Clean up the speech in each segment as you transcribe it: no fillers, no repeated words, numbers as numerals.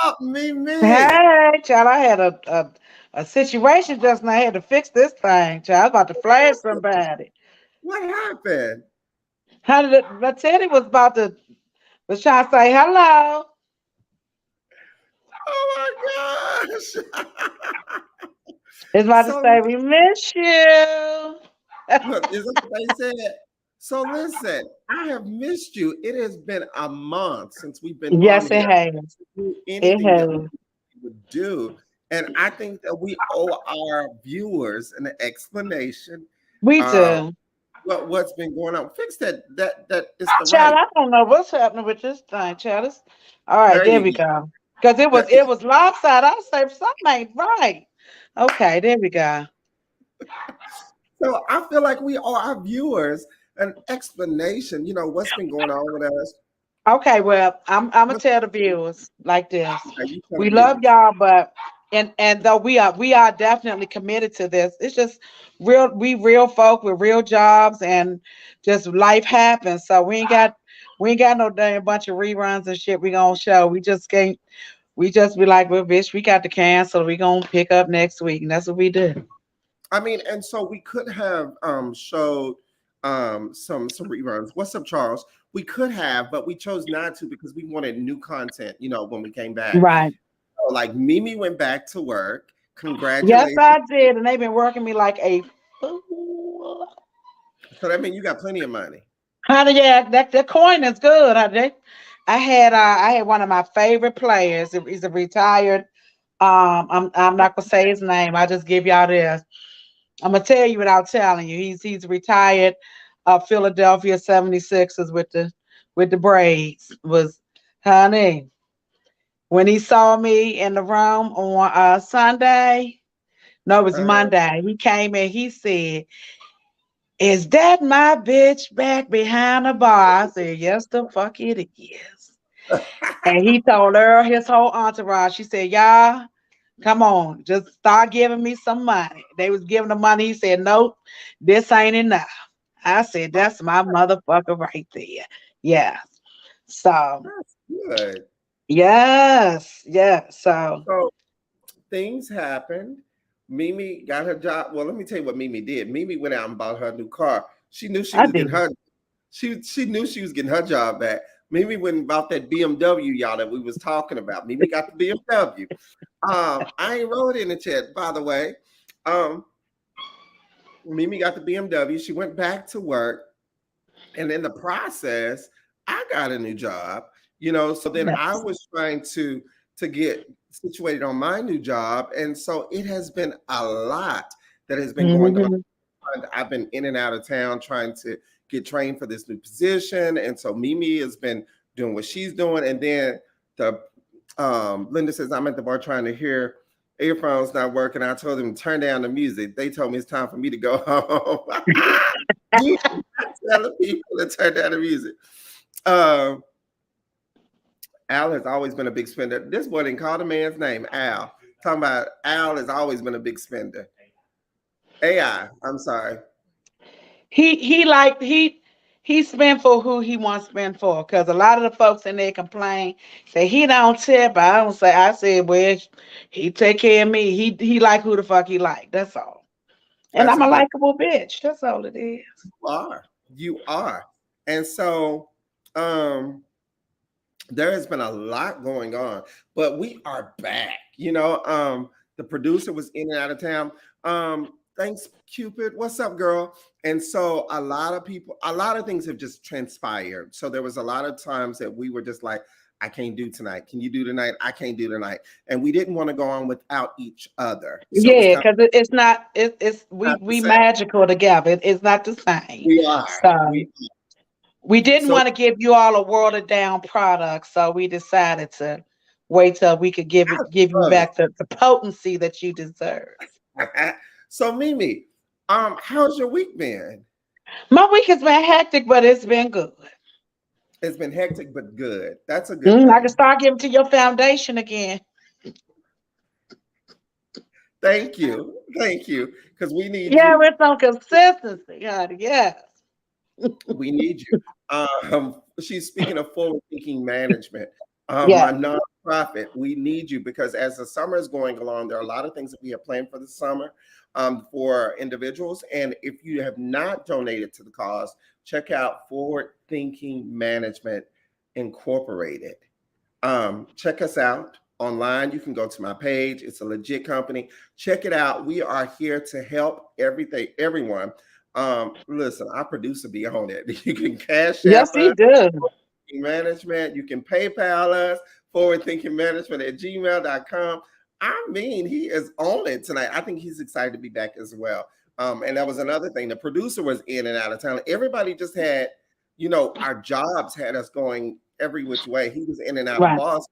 up, Mimi? Hey, child, I had a situation just now. I had to fix this thing, child. I was about to flash somebody. What happened? How did it? I said he was about to was trying to say hello. Oh my gosh. It's about to So say we miss you. look, is that what they said? So listen, I have missed you. It has been a month since we've been on Yes, it here has. to do It anything that we has. would do. And I think that we owe our viewers an explanation. We Um, do. what's been going on? Fix that is the Child, right. I don't know what's happening with this thing, child. All right, There there you we go. go. Because There- it was lopsided. I said something ain't right. Okay, there we go. So I feel like we owe our viewers an explanation. What's been going on with us. Okay, well, I'm gonna What tell the viewers like this. are you We telling love viewers? y'all, but and though we are definitely committed to this. It's just real folk with real jobs and just life happens. So we ain't got no damn bunch of reruns and shit we gonna show. We just can't we just be like, well, bitch, we got to cancel. We gonna pick up next week. And that's what we do. I mean, and so we could have showed some reruns. What's up, Charles? We could have, but we chose not to because we wanted new content. When we came back, Right. so, like Mimi went back to work. Yes, Congratulations! I did. And they've been working me like a fool. So that means you got plenty of money. Honey, yeah, that coin is good. I had one of my favorite players. He's a retired. I'm not gonna say his name. I just give y'all this. I'm gonna tell you without telling you. He's retired. Philadelphia 76ers with the braids was honey. When he saw me in the room on Sunday, no, it was Uh-huh. Monday. He came in. He said, "Is that my bitch back behind the bar?" I said, "Yes, the fuck it is." And he told her his whole entourage. She said, "Y'all, come on, just start giving me some money." They was giving the money. He said, "Nope, this ain't enough." I said, Oh, "That's my motherfucker right there." Yeah. So that's good. yes, yeah. So So things happened. Mimi got her job. Well, let me tell you what Mimi did. Mimi went out and bought her a new car. She knew she I was getting did. her. She knew she was getting her job back. Mimi went and bought that BMW, y'all, that we was talking about. Mimi got the BMW. I ain't wrote it in the chat, by the way. Um, Mimi got the BMW. She went back to work, and in the process, I got a new job. So then I Yes. was trying to get situated on my new job, and so it has been a lot that has been going on. Mhm. I've been in and out of town trying to get trained for this new position, and so Mimi has been doing what she's doing, and then the Linda says I'm at the bar trying to hear earphones not working. I told them to turn down the music. They told me it's time for me to go home. You not telling people to turn down the music. Um, Al has always been a big spender. This boy didn't call the man's name, Al. Talking about Al has always been a big spender. I'm sorry. He like he spent for who he wants to spend for. Cause a lot of the folks in there complain, say he don't tip. I don't say. I said, well, he take care of me. He like who the fuck he like. That's all. And That's I'm a a good likable bitch. That's all it is. you are. You are. And so there has been a lot going on, but we are back. The producer was in and out of town. Thanks, Cupid. What's up, girl? And so a lot of things have just transpired. So there was a lot of times that we were just like, I can't do tonight. Can you do tonight? I can't do tonight. And we didn't want to go on without each other. So it was Yeah, kind because it's not. It's of the we same. magical together. It's not the same. We are. So we didn't So want to give you all a watered down product. So we decided to wait till we could I give you love back the potency that you deserve. it. So Mimi, how's your week been? My week has been hectic, but it's been good. It's been hectic but good. That's a good I can thing. start giving to your foundation again. Thank you. Thank you. Because we need Yeah, you. with some consistency, honey. Yes. We need you. She's speaking of forward thinking management. My Yes. nonprofit, we need you because as the summer is going along, there are a lot of things that we have planned for the summer for individuals. And if you have not donated to the cause, check out Forward Thinking Management Incorporated. Check us out online. You can go to my page. It's a legit company. Check it out. We are here to help everyone. Listen, our producer be on it. You can cash Yes, app he us, does. management. You can PayPal us, forward thinking management at gmail.com. I mean, he is on it tonight. I think he's excited to be back as well. And that was another thing. The producer was in and out of town. Everybody just had, our jobs had us going every which way. He was in and out of Right. Boston.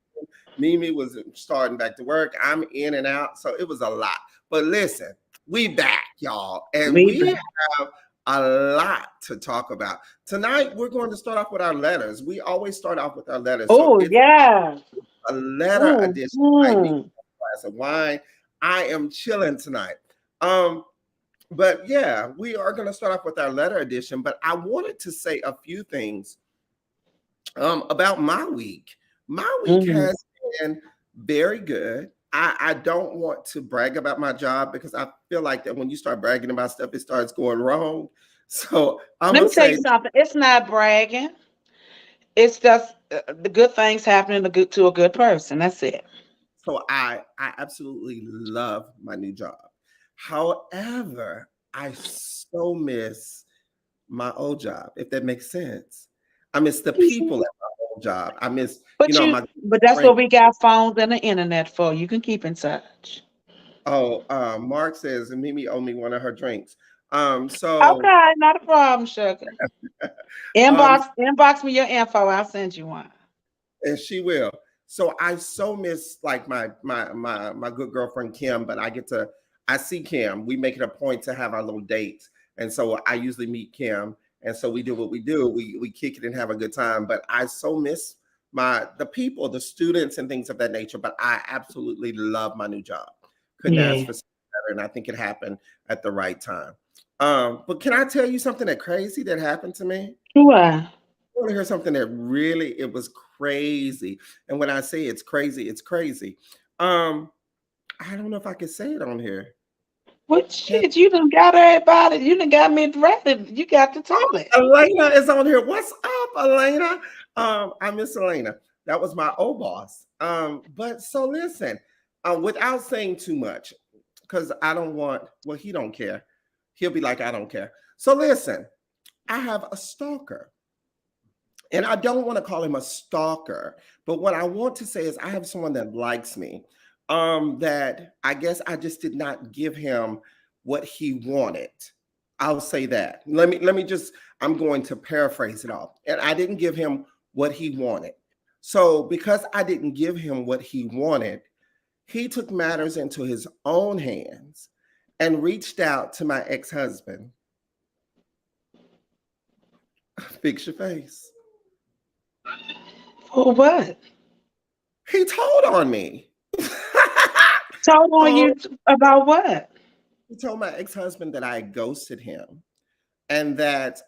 Mimi was starting back to work. I'm in and out. So it was a lot. But listen, we back, y'all. And We we have a lot to talk about. Tonight, we're going to start off with our letters. We always start off with our letters. So Oh, it's yeah. a letter edition. Like me, Mm-hmm. a glass of wine. I am chilling tonight. But yeah, we are going to start off with our letter edition. But I wanted to say a few things about my week. My week Mm-hmm. has been very good. I don't want to brag about my job because I feel like that when you start bragging about stuff, it starts going wrong. So I'm Let gonna me tell you say, something. It's not bragging. It's just the good things happening to a good person. That's it. so I absolutely love my new job. However, I so miss my old job, if that makes sense. I miss the people Mhm. at my old job. I miss, my But that's friends. what we got phones and the internet for. You can keep in touch. Oh, Mark says Mimi owe me one of her drinks. So Okay, not a problem, sugar. um, Inbox me your info. I'll send you one. and she will. So I so miss like my good girlfriend Kim, but I see Kim. We make it a point to have our little dates, and so I usually meet Kim, and so we do what we do. We kick it and have a good time. But I so miss the people, the students, and things of that nature. But I absolutely love my new job. Couldn't ask Yeah. for something better, and I think it happened at the right time. But can I tell you something that crazy that happened to me? Sure. Want to hear something that really it was crazy. And when I say it's crazy, it's crazy. Um, I don't know if I can say it on here. What Can shit? You done got everybody. You done got me ready. You got to tell it. Elena is on here. What's up, Elena? I miss Elena. That was my old boss. But so listen, without saying too much, because I don't want, well, he don't care. He'll be like, I don't care. So listen, I have a stalker. And I don't want to call him a stalker, but what I want to say is I have someone that likes me. That I guess I just did not give him what he wanted. I'll say that. Let me just I'm going to paraphrase it all. And I didn't give him what he wanted. So because I didn't give him what he wanted, he took matters into his own hands and reached out to my ex-husband. Fix your face. For what? He told on me. Told on Oh, you about what? he told my ex-husband that I ghosted him and that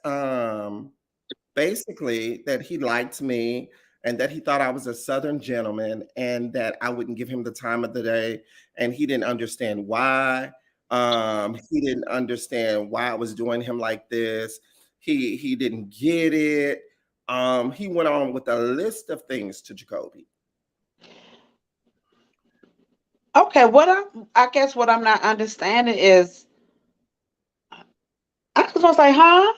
basically that he liked me and that he thought I was a southern gentleman and that I wouldn't give him the time of the day and he didn't understand why. He didn't understand why I was doing him like this. He didn't get it. He went on with a list of things to Jacoby. Okay, I guess what I'm not understanding is I just want to say, huh?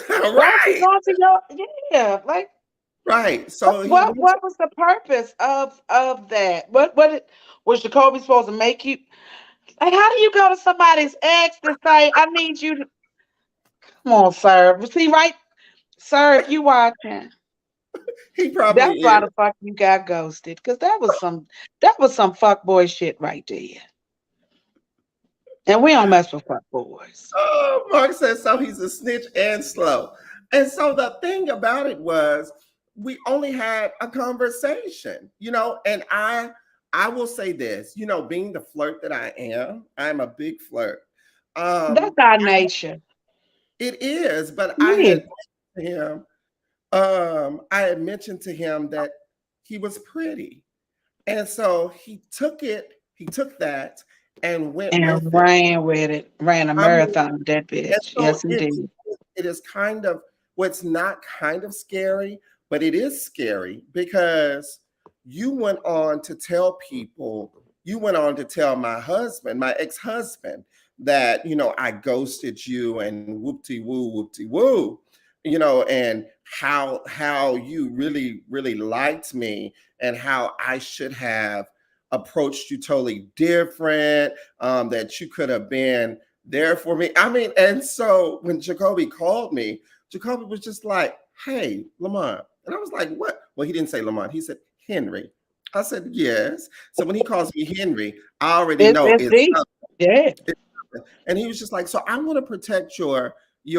Why was he Right, going to your yeah? Like right. what So he what went. what was the purpose of that? Was Jacoby supposed to make you like how do you go to somebody's ex to say, I need you to come on, sir? See, right, sir, if you watching, He probably that's why is. the fuck you got ghosted. Cause that was some fuck boy shit right there. And we don't mess with fuck boys. Oh, Mark says so. He's a snitch and slow. And so the thing about it was, we only had a conversation, and I will say this, being the flirt that I am, I'm a big flirt. That's Um, our nature. it is, but Yeah. I had mentioned to him that he was pretty. And so he took that and went And with it. ran with it. Ran a I mean, marathon with that and bitch. so Yes, indeed. it is kind of what's not kind of scary, but it is scary because you went on to tell people, you went on to tell my husband, my ex-husband, that I ghosted you and whoopty woo, and how you really liked me and how I should have approached you totally different, that you could have been there for me. I mean, and so when Jacoby called me, Jacoby was just like, "Hey, Lamont," and I was like, "What?" Well, he didn't say Lamont. He said Henry. I said, "Yes." So when he calls me Henry, I already know It's it's deep. Yeah. something. And he was just like, "So I want to protect your." He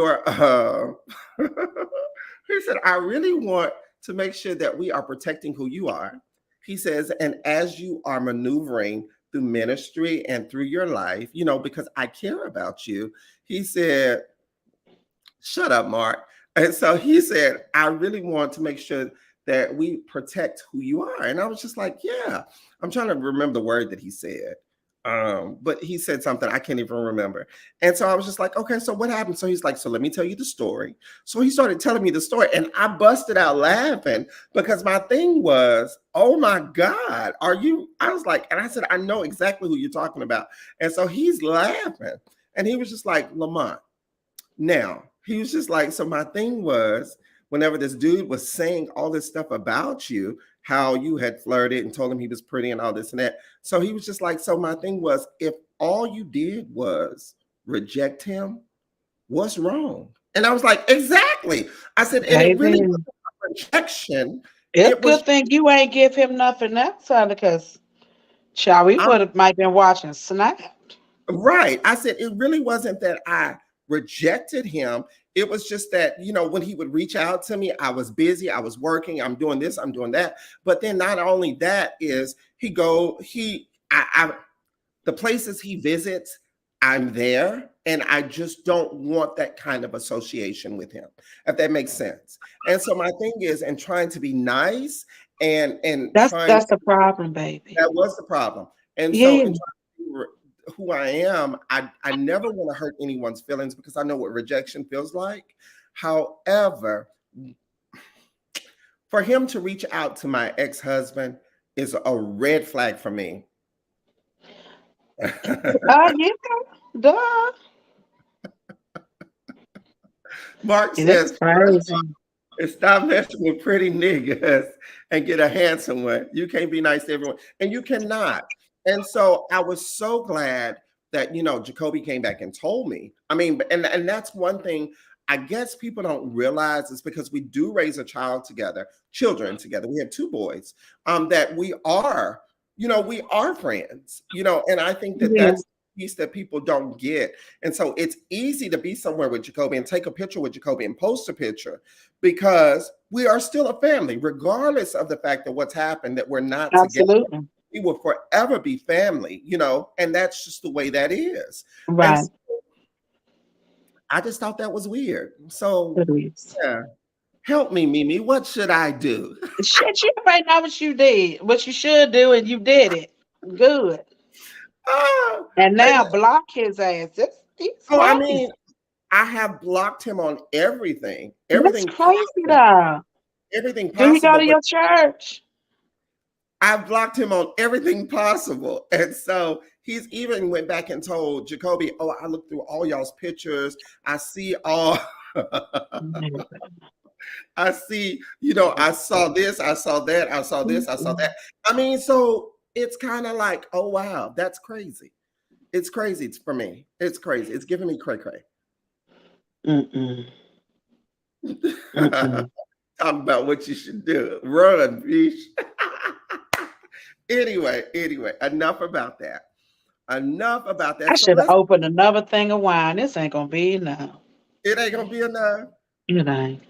said, "I really want to make sure that we are protecting who you are." He says, "And as you are maneuvering through ministry and through your life, because I care about you." He said, "Shut up, Mark." And so he said, "I really want to make sure that we protect who you are." And I was just like, "Yeah." I'm trying to remember the word that he said. But he said something I can't even remember. And so I was just like, "Okay, so what happened?" So he's like, "So let me tell you the story." So he started telling me the story, and I busted out laughing because my thing was, "Oh my God, are you?" I was like, and I said, "I know exactly who you're talking about." And so he's laughing. And he was just like, "Lamont." Now, he was just like, so my thing was, whenever this dude was saying all this stuff about you, how you had flirted and told him he was pretty and all this and that. So he was just like, so my thing was, if all you did was reject him, what's wrong? And I was like, exactly. I said, and it really Baby. wasn't rejection. It's It was good thing you ain't give him nothing else, because child, we I'm would have might been watching Snap. right. I said it really wasn't that I rejected him. It was just that, when he would reach out to me, I was busy, I was working, I'm doing this, I'm doing that. But then not only that is I the places he visits, I'm there, and I just don't want that kind of association with him, if that makes sense. And so my thing is, and trying to be nice and That's trying that's the problem, baby. that was the problem. And so Yeah, in trying to be who I am, I never want to hurt anyone's feelings because I know what rejection feels like. However, for him to reach out to my ex-husband is a red flag for me. yeah, duh. Mark Yeah, this says, is crazy. stop messing with pretty niggas and get a handsome one. You can't be nice to everyone, and you cannot. And so I was so glad that Jacoby came back and told me. I mean, and that's one thing I guess people don't realize is because we do raise a children together. We have two boys. That we are friends. And I think that Yeah, that's the piece that people don't get. And so it's easy to be somewhere with Jacoby and take a picture with Jacoby and post a picture because we are still a family, regardless of the fact that what's happened, that we're not together. absolutely. We will forever be family, and that's just the way that is. And Right. so I just thought that was weird. So, It is. yeah, help me, Mimi. What should I do? Shit, you already know what you did, what you should do, and you did it. Good. Ah, And and now block his ass. He's so, I crazy. mean, I have blocked him on everything, That's everything crazy, possible, though. everything Do he go possible. to But your church? I've blocked him on everything possible. And so he's even went back and told Jacoby, "Oh, I looked through all y'all's pictures. I see all I see, I saw this, I saw that, I saw this, I saw that." I mean, so it's kind of like, oh wow, that's crazy. It's crazy. It's for me. It's crazy. It's giving me cray cray. Mm-mm. Talk Mm-mm. about what you should do. Run, bitch. Anyway, enough about that. Enough about I that. So should have let's opened another thing of wine. This ain't gonna be enough. it ain't gonna be enough. It ain't.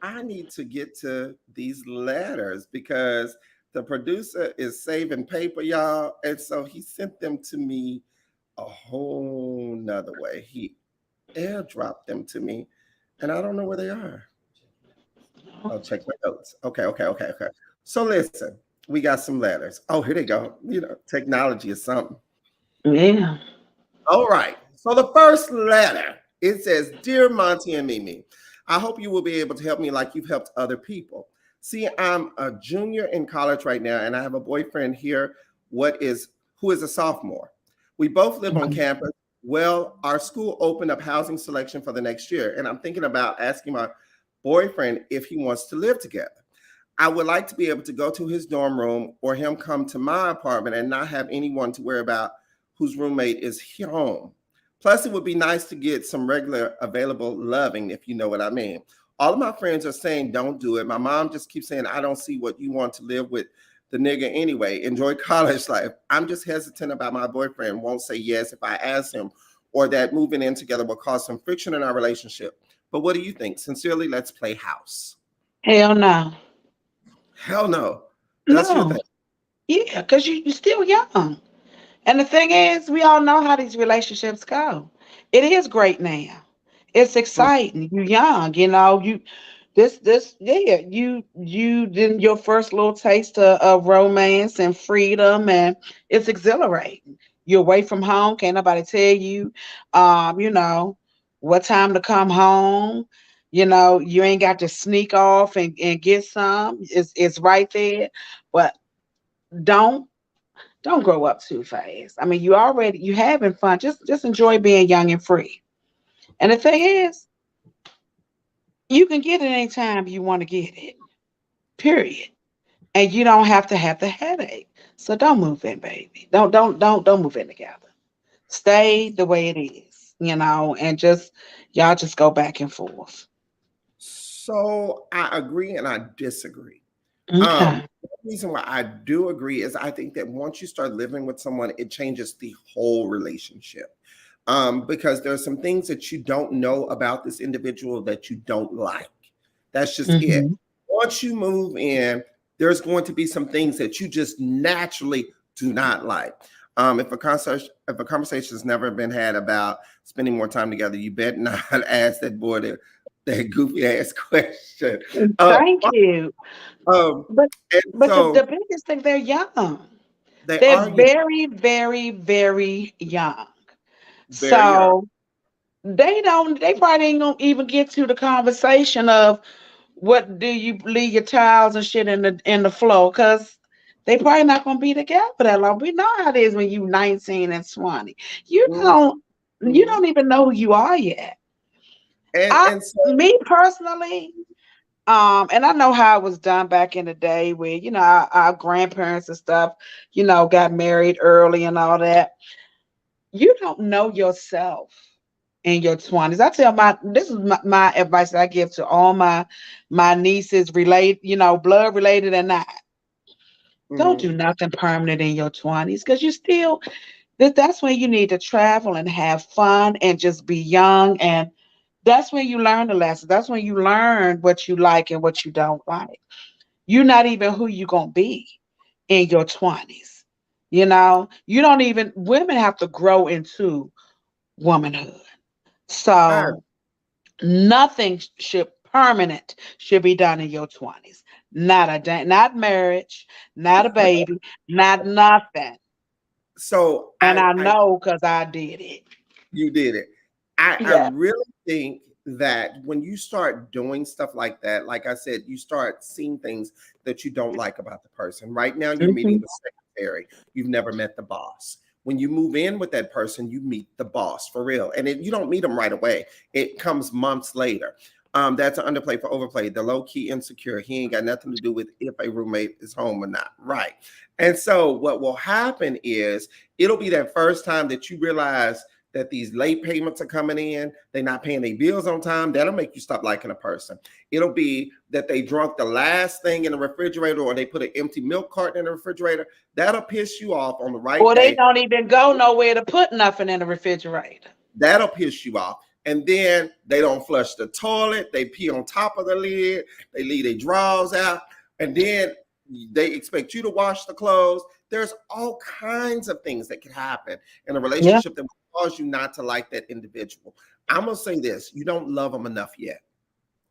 I need to get to these letters because the producer is saving paper, y'all. And so he sent them to me a whole nother way. He airdropped them to me, and I don't know where they are. I'll check my notes. Okay. So listen. We got some letters. Oh, here they go. Technology is something. Yeah. All right. So the first letter, it says, Dear Monty and Mimi, I hope you will be able to help me like you've helped other people. See, I'm a junior in college right now, and I have a boyfriend here, who is a sophomore. We both live on Okay. campus. Well, our school opened up housing selection for the next year, and I'm thinking about asking my boyfriend if he wants to live together. I would like to be able to go to his dorm room or him come to my apartment and not have anyone to worry about whose roommate is home. Plus, it would be nice to get some regular available loving, if you know what I mean. All of my friends are saying don't do it. My mom just keeps saying, I don't see what you want to live with the nigga anyway. Enjoy college life. I'm just hesitant about my boyfriend won't say yes if I ask him, or that moving in together will cause some friction in our relationship. But what do you think? Sincerely, let's play house. Hell no. Hell no. That's your No. thing. Yeah, because you're still young. And the thing is, we all know how these relationships go. It is great now. It's exciting. You're young, yeah, you did your first little taste of romance and freedom, and it's exhilarating. You're away from home, can't nobody tell you, you know, what time to come home. You ain't got to sneak off and get some. It's right there. But don't don't grow up too fast. I mean, you having fun. Just enjoy being young and free. And the thing is, you can get it anytime you want to get it. Period. And you don't have the headache. So don't move in, baby. Don't move in together. Stay the way it is, and just y'all just go back and forth. So I agree and I disagree. Okay. The reason why I do agree is I think that once you start living with someone, it changes the whole relationship. Because there are some things that you don't know about this individual that you don't like. That's just it. Hmm. Once you move in, there's going to be some things that you just naturally do not like. If a conversation has never been had about spending more time together, you bet not ask that boy that goofy ass question. Uh, Thank you. um, But and but the so biggest thing, they're young. they They're are young, very, very, very young. very young. So they probably ain't gonna even get to the conversation of what do you leave your towels and shit in the floor, because they probably not gonna be together that long. We know how it is when you 19 and 20. You Mhm, don't you mhm. don't even know who you are yet. And I and so Me personally, and I know how it was done back in the day where, our grandparents and stuff, got married early and all that. You don't know yourself in your 20s. I tell this is my advice that I give to all my nieces, blood related and not. Don't mhm. do nothing permanent in your 20s, because you still that's when you need to travel and have fun and just be young, and that's when you learn the lessons. That's when you learn what you like and what you don't like. You're not even who you're gonna be in your 20s. You don't even Women have to grow into womanhood. I So nothing should permanent should be done in your 20s. Not marriage, not a baby, not nothing. so And I I know because I did it. You did it. I Yeah. really think that when you start doing stuff like that, like I said, you start seeing things that you don't like about the person. Right now, you're meeting Hmm. the secretary. You've never met the boss. When you move in with that person, you meet the boss for real. And you don't meet them right away. It comes months later. That's an underplay for overplay. The low key insecure. He ain't got nothing to do with if a roommate is home or not. Right. And so what will happen is it'll be that first time that you realize that these late payments are coming in, they're not paying their bills on time. That'll make you stop liking a person. It'll be that they drunk the last thing in the refrigerator, or they put an empty milk carton in the refrigerator. That'll piss you off on the right Or they day. don't even go nowhere to put nothing in the refrigerator. That'll piss you off. And then they don't flush the toilet. They pee on top of the lid. They leave their drawers out. And then they expect you to wash the clothes. There's all kinds of things that can happen in a Yeah. relationship that will cause you not to like that individual. I'm going to say this: you don't love them enough yet.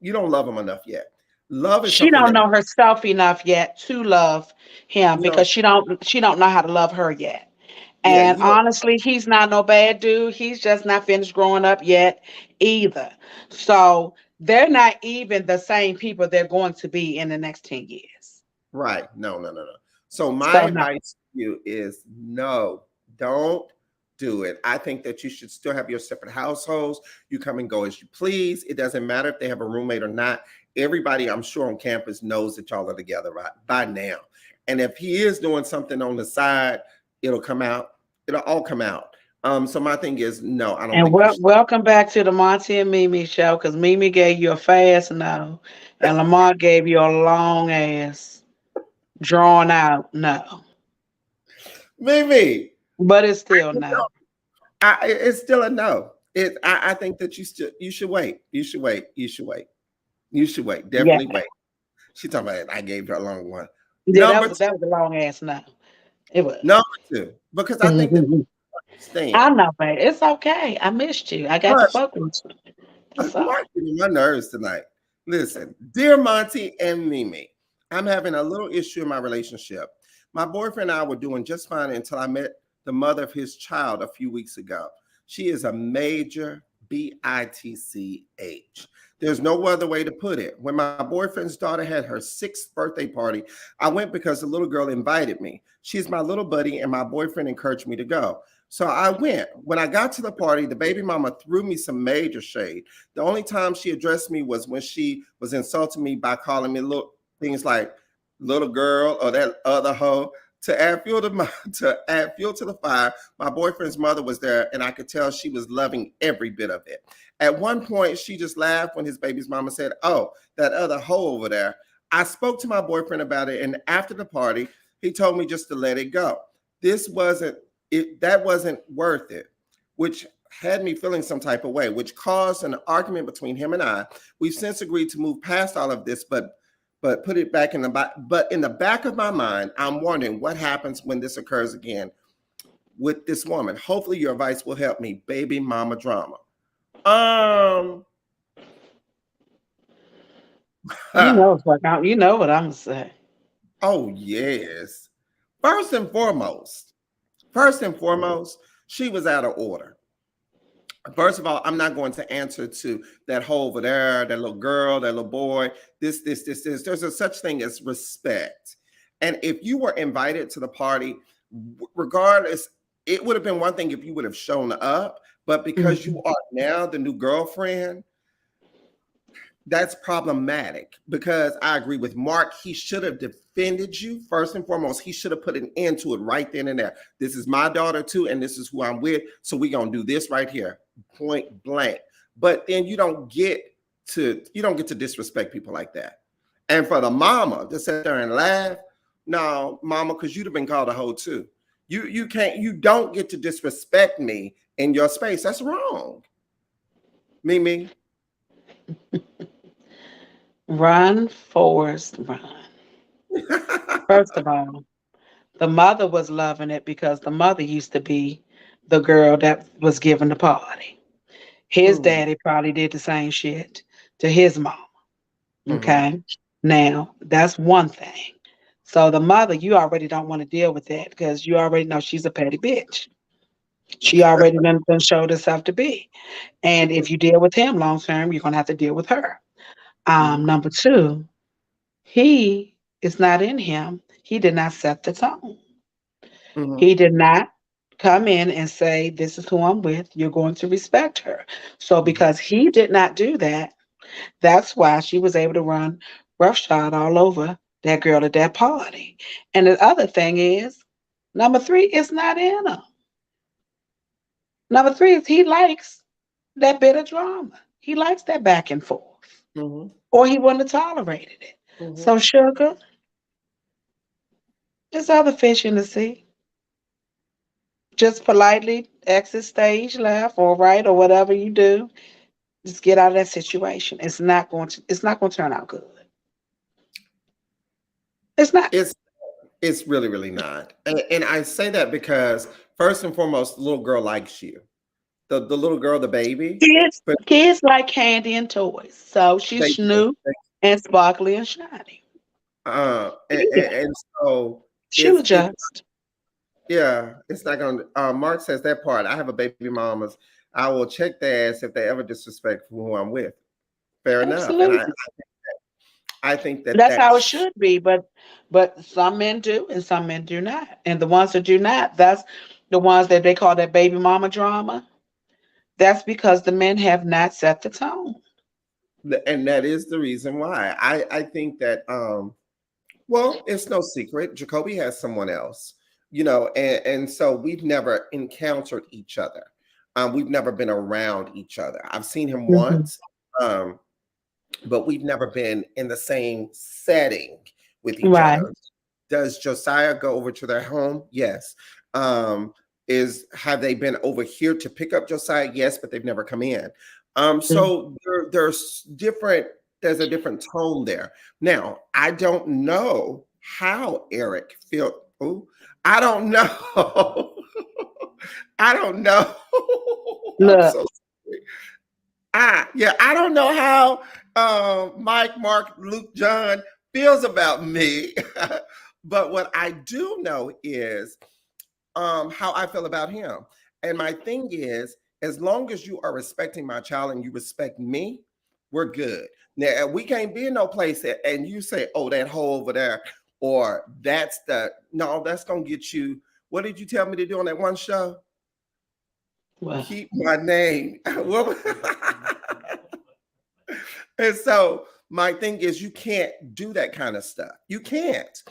You don't love them enough yet. Love is She something don't that know herself enough yet to love him no, because she don't know how to love her yet. yeah, And you don't. honestly, he's not no bad dude. He's just not finished growing up yet either. So they're not even the same people they're going to be in the next 10 years. Right. No, no, no, no. So my So no. advice to you is no, don't do it. I think that you should still have your separate households. You come and go as you please. It doesn't matter if they have a roommate or not. Everybody, I'm sure, on campus knows that y'all are together right by now. And if he is doing something on the side, it'll come out. It'll all come out. So my thing is, no, I don't And think you should. welcome back to the Monty and Mimi show because Mimi gave you a fast no and Lamar gave you a long ass, drawn out no. Mimi, But it's still no. it's still a no. I think that you should wait. You should wait. You should wait. You should wait. Yeah. Definitely wait. She talking about it. I gave her a long one. Yeah, Number two, that was a long ass no. It was. number two, because I think that I stand. know, babe. It's okay. I missed you. I got to But fuck with you. That's all. Mark getting my nerves tonight. Listen, dear Monty and Mimi, I'm having a little issue in my relationship. My boyfriend and I were doing just fine until I met the mother of his child a few weeks ago. She is a major bitch. There's no other way to put it. When my boyfriend's daughter had her sixth birthday party, I went because the little girl invited me. She's my little buddy, and my boyfriend encouraged me to go. So I went. When I got to the party, the baby mama threw me some major shade. The only time she addressed me was when she was insulting me by calling me little things like little girl or that other hoe. To add fuel to the fire, my boyfriend's mother was there, and I could tell she was loving every bit of it. At one point, she just laughed when his baby's mama said, "Oh, that other hoe over there." I spoke to my boyfriend about it, and after the party, he told me just to let it go. This wasn't it. That wasn't worth it, which had me feeling some type of way, which caused an argument between him and I. We've since agreed to move past all of this, but put it back in the back. But in the back of my mind, I'm wondering what happens when this occurs again with this woman. Hopefully, your advice will help me. Baby mama drama. Um. You know what you know what I'm gonna say. Oh yes. First and foremost, she was out of order. First of all, I'm not going to answer to that hoe over there, that little girl, that little boy, this. There's a such thing as respect. And if you were invited to the party, regardless, it would have been one thing if you would have shown up. But because Mhm. you are now the new girlfriend, that's problematic because I agree with Mark. He should have defended you first and foremost. He should have put an end to it right then and there. This is my daughter too, and this is who I'm with. So we're gonna do this right here, point blank. But then you don't get to disrespect people like that. And for the mama to sit there and laugh, no, mama, because you'd have been called a hoe too. You don't get to disrespect me in your space. That's wrong. Mimi. Run, Forrest, run. First of all, the mother was loving it because the mother used to be the girl that was giving the party. His Hmm. daddy probably did the same shit to his mom. Hmm. Okay. Now, that's one thing. So the mother, you already don't want to deal with that because you already know she's a petty bitch. She already done showed herself to be. And if you deal with him long term, you're gonna have to deal with her. Hmm. Number two, he is not in him. He did not set the tone. Hmm. He did not come in and say, "This is who I'm with. You're going to respect her." So Mhm. because he did not do that, that's why she was able to run roughshod all over that girl at that party. And the other thing is, number three is not in him. Number three is he likes that bit of drama. He likes that back and forth. Mhm. Or he wouldn't have tolerated it. Mhm. So sugar, there's other fish in the sea. Just politely exit stage left or right or whatever you do. Just get out of that situation. It's not going to turn out good. It's not. It's it's really not, and I say that because first and foremost, the little girl likes you. The little girl, the baby, Kids but kids like candy and toys. So they she's do. new. and sparkly and shiny. Yeah, And so she'll it's adjust. yeah, it's not gonna. Mark says that part. I have a baby mamas. I will check their ass if they ever disrespect who I'm with. Fair enough, and Absolutely. I think that That's how it that's should be, but some men do and some men do not. And the ones that do not, that's the ones that they call that baby mama drama. That's because the men have not set the tone. and that is the reason why. I think that well, it's no secret. Jacoby has someone else, and so we've never encountered each other. We've never been around each other. I've seen him Mhm. once, um, but we've never been in the same setting with each Right. other. Does Josiah go over to their home? Yes. Um, is have they been over here to pick up Josiah? Yes, but they've never come in. Mm. So there's different. There's a different tone there. Now I don't know how Eric feel. Oh, I don't know. I don't know. I'm Look, so sorry. Yeah, I don't know how Mike, Mark, Luke, John feels about me, but what I do know is how I feel about him. And my thing is, as long as you are respecting my child and you respect me, we're good. Now we can't be in no place and you say, "Oh, that hole over there," or "That's the no." That's gonna get you. What did you tell me to do on that one show? well, Keep my name. And so my thing is, you can't do that kind of stuff. You can't.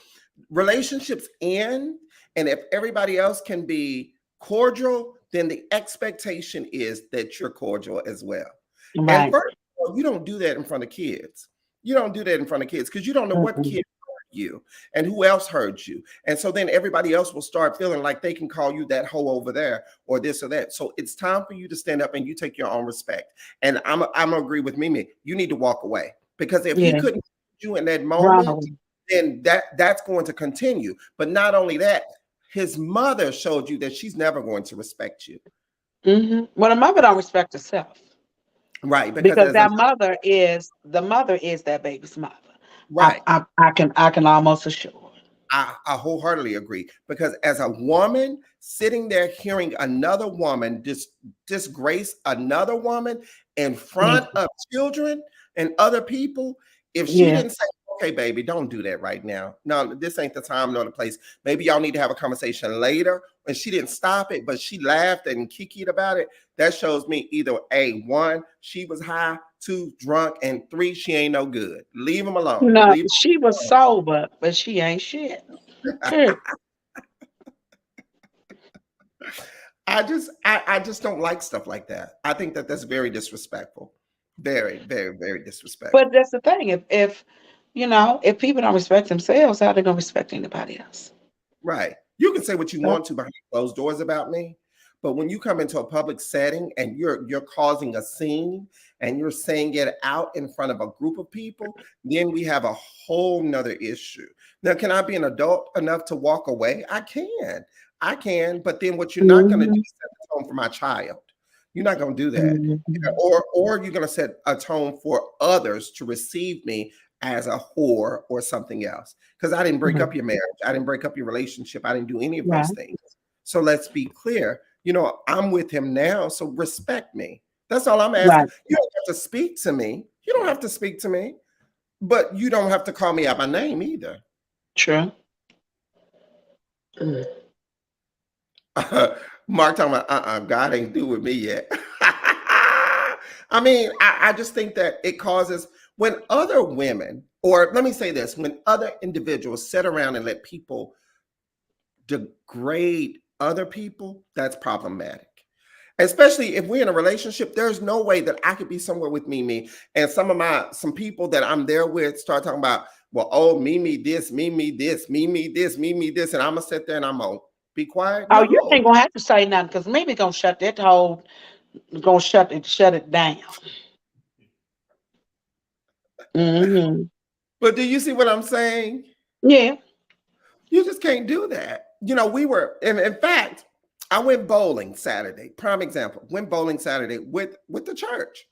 Relationships end, and if everybody else can be cordial, then the expectation is that you're cordial as well. And right. first of all, you don't do that in front of kids. You don't do that in front of kids because you don't know what Mm-mm. kid heard you and who else heard you. And so then everybody else will start feeling like they can call you that hoe over there or this or that. So it's time for you to stand up and you take your own respect. And I'm gonna agree with Mimi. You need to walk away because if he Yeah, couldn't hear you in that run moment, away. then that's going to continue. But not only that, his mother showed you that she's never going to respect you. Well, the mother don't respect herself Right. Because because as a that mother is the mother is that baby's mother. right. I can almost assure. I wholeheartedly agree because as a woman sitting there hearing another woman disgrace another woman in Yeah, front of children and other people, if she yeah. didn't say, "Okay, baby, don't do that right now. No, this ain't the time nor the place. Maybe y'all need to have a conversation later." And she didn't stop it, but she laughed and kikied about it. That shows me either A, one, she was high, two, drunk, and three, she ain't no good. Leave them alone. No, Leave she was sober, but she ain't shit. them. Period. I just don't like stuff like that. I think that that's very disrespectful. Very, very, very But disrespectful. that's the thing. If if people don't respect themselves, how they gonna respect anybody else? Right. You can say what you Uh, want to behind closed doors about me, but when you come into a public setting and you're causing a scene and you're saying it out in front of a group of people, then we have a whole nother issue. Now, can I be an adult enough to walk away? I can. I can, but then what you're not going to do mhm, is set the tone for my child. You're not going to do that. mhm. Or you're going to set a tone for others to receive me as a whore or something else. Because I didn't break Right, up your marriage. I didn't break up your relationship. I didn't do any of those right, things. So let's be clear. I'm with him now. So respect me. That's all I'm asking. right. You don't have to speak to me. You don't have to speak to me, but you don't have to call me out by name either. True. Mm. Mark talking about, God ain't through with me yet. I mean, I just think that it causes when other women, or let me say this, when other individuals sit around and let people degrade other people, that's problematic. Especially if we're in a relationship, there's no way that I could be somewhere with Mimi and some people that I'm there with start talking about, well, oh, Mimi this, Mimi this, Mimi this, Mimi this, and I'm gonna sit there and I'm gonna be quiet. Oh, you No. ain't gonna have to say nothing because maybe gonna shut that whole gonna shut it down. Hmm. But do you see what I'm saying? Yeah. You just can't do that. We were, and in fact, I went bowling Saturday. Prime example. Went bowling Saturday with the church.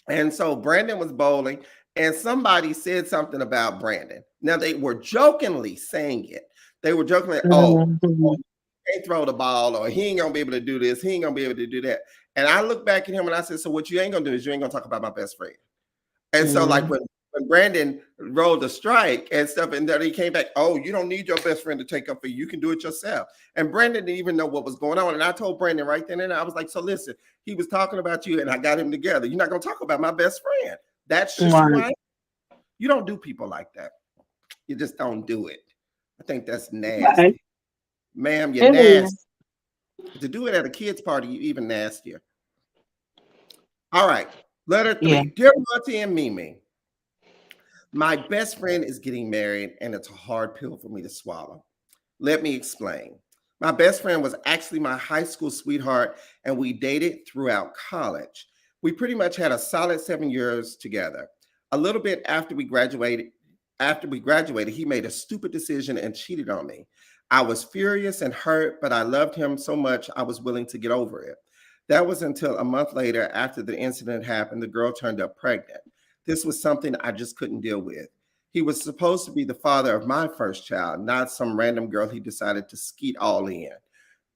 And so Brandon was bowling, and somebody said something about Brandon. Now they were jokingly saying it. They were jokingly, oh, Mhm. he can't throw the ball, or he ain't gonna be able to do this, he ain't gonna be able to do that. And I look back at him and I said, so what you ain't gonna do is you ain't gonna talk about my best friend. And so, like Mhm. when Brandon rolled the strike and stuff, and then he came back, oh, you don't need your best friend to take up for you. You can do it yourself. And Brandon didn't even know what was going on. And I told Brandon right then and there, I was like, so listen, he was talking about you, and I got him together. You're not gonna talk about my best friend. That's just who I Right. am. You don't do people like that. You just don't do it. I think that's Right. nasty. Ma'am, you're It is. nasty. To do it at a kid's party, you even nastier. All right. Letter Yeah. 3. Dear Montee and Mimi, my best friend is getting married, and it's a hard pill for me to swallow. Let me explain. My best friend was actually my high school sweetheart, and we dated throughout college. We pretty much had a solid 7 years together. A little bit after we graduated, he made a stupid decision and cheated on me. I was furious and hurt, but I loved him so much I was willing to get over it. That was until a month later, after the incident happened, the girl turned up pregnant. This was something I just couldn't deal with. He was supposed to be the father of my first child, not some random girl he decided to skeet all in.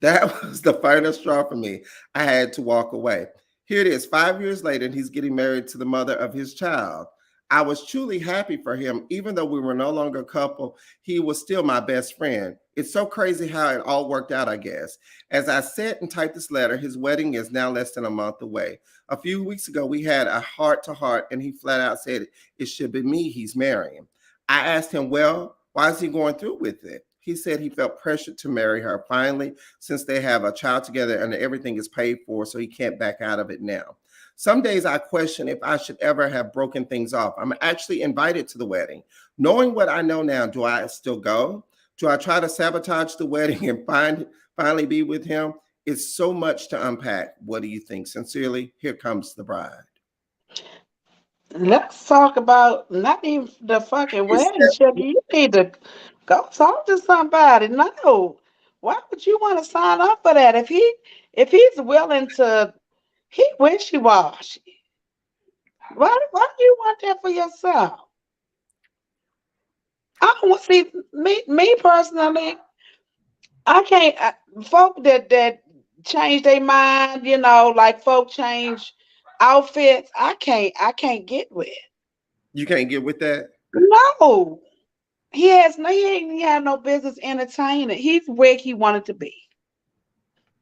That was the final straw for me. I had to walk away. Here it is, 5 years later, and he's getting married to the mother of his child. I was truly happy for him. Even though we were no longer a couple, he was still my best friend. It's so crazy how it all worked out, I guess. As I said and typed this letter, his wedding is now less than a month away. A few weeks ago, we had a heart to heart, and he flat out said it should be me he's marrying. I asked him, well, why is he going through with it? He said he felt pressured to marry her finally, since they have a child together and everything is paid for, so he can't back out of it now. Some days I question if I should ever have broken things off. I'm actually invited to the wedding. Knowing what I know now, do I still go? Do I try to sabotage the wedding and finally be with him? It's so much to unpack. What do you think? Sincerely, here comes the bride. Let's talk about not even the fucking It's wedding, sugar. You need to go talk to somebody. No. Why would you want to sign up for that? If he's willing to, he wishy washy. Why do you want that for yourself? I don't want see me personally. I can't folk that change their mind. Like folk change outfits. I can't get with. you can't get with that. No, he ain't had no business entertaining. He's where he wanted to be.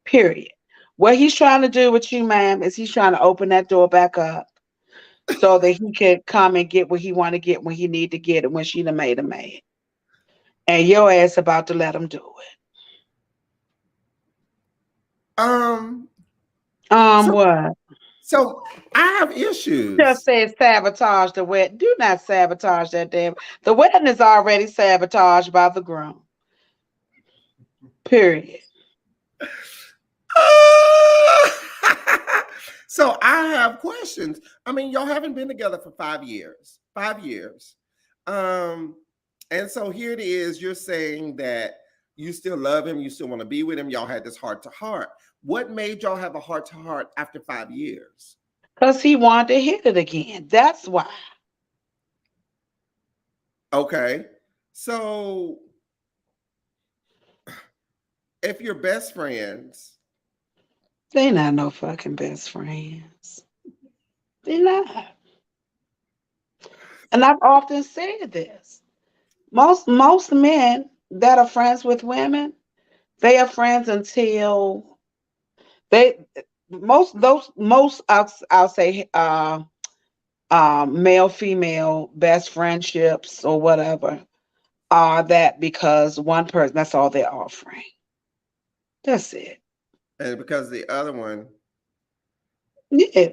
Period. What he's trying to do with you, ma'am, is he's trying to open that door back up so that he can come and get what he want to get when he need to get it when she done made a man. And your ass about to let him do it. Um, so What? so I have Just issues. say sabotage the wedding. Do not sabotage that damn. The wedding is already sabotaged by the groom. Period. So I have questions. I mean, y'all haven't been together for 5 years. 5 years. Um, and so here it is. You're saying that you still love him, you still want to be with him. Y'all had this heart to heart. What made y'all have a heart to heart after 5 years? Because he wanted to hit it again. That's why. Okay. So if you're best friends, They not no fucking best friends. They not. And I've often said this. Most men that are friends with women, they are friends until they most I'll say male female best friendships or whatever are that because one person that's all they're offering. That's it. and because the other one, Yeah,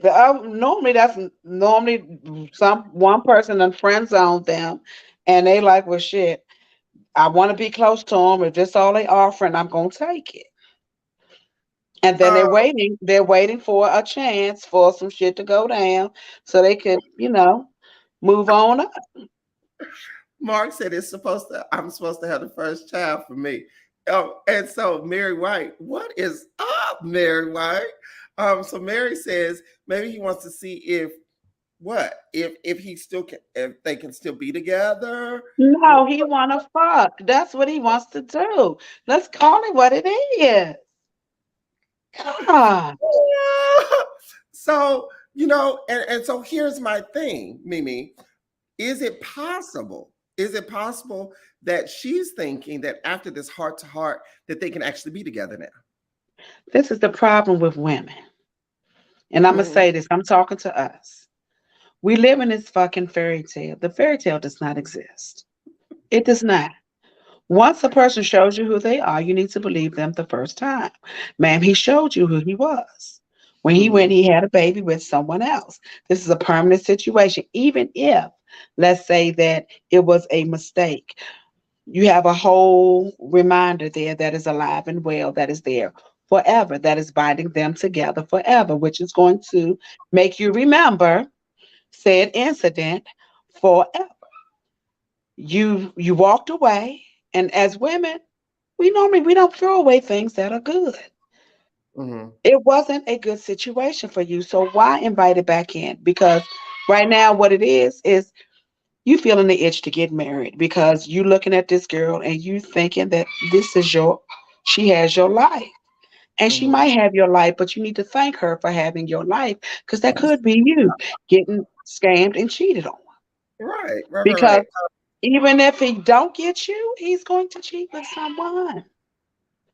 normally that's normally some one person and friend zone them, and they like, well, shit. I want to be close to them. If that's all they offering, I'm gonna take it. And then uh, they're waiting for a chance for some shit to go down so they could, move on up. Mark said I'm supposed to have the first child for me. Oh, and so Mary White, what is up, Mary White? So Mary says maybe he wants to see if What if he still can, if they can still be together? No, he wanna fuck. That's what he wants to do. Let's call it what it is. God. So, and so here's my thing, Mimi. Is it possible? Is it possible that she's thinking that after this heart to heart that they can actually be together now? This is the problem with women. And I'm gonna Mhm, say this, I'm talking to us. We live in this fucking fairy tale. The fairy tale does not exist. It does not. Once a person shows you who they are, you need to believe them the first time. Ma'am, he showed you who he was. When he went, mhm, he had a baby with someone else. This is a permanent situation. Even if, let's say that it was a mistake, you have a whole reminder there that is alive and well, that is there forever, that is binding them together forever, which is going to make you remember said incident forever. You walked away, and as women, we don't throw away things that are good. mhm, It wasn't a good situation for you, so why invite it back in? Because right now, what it is you feeling the itch to get married because you looking at this girl and you thinking that this is she has your life. And she mhm. might have your life, but you need to thank her for having your life because that could be you getting scammed and cheated on. Right, right, right, Because right. even if he don't get you, he's going to cheat with someone.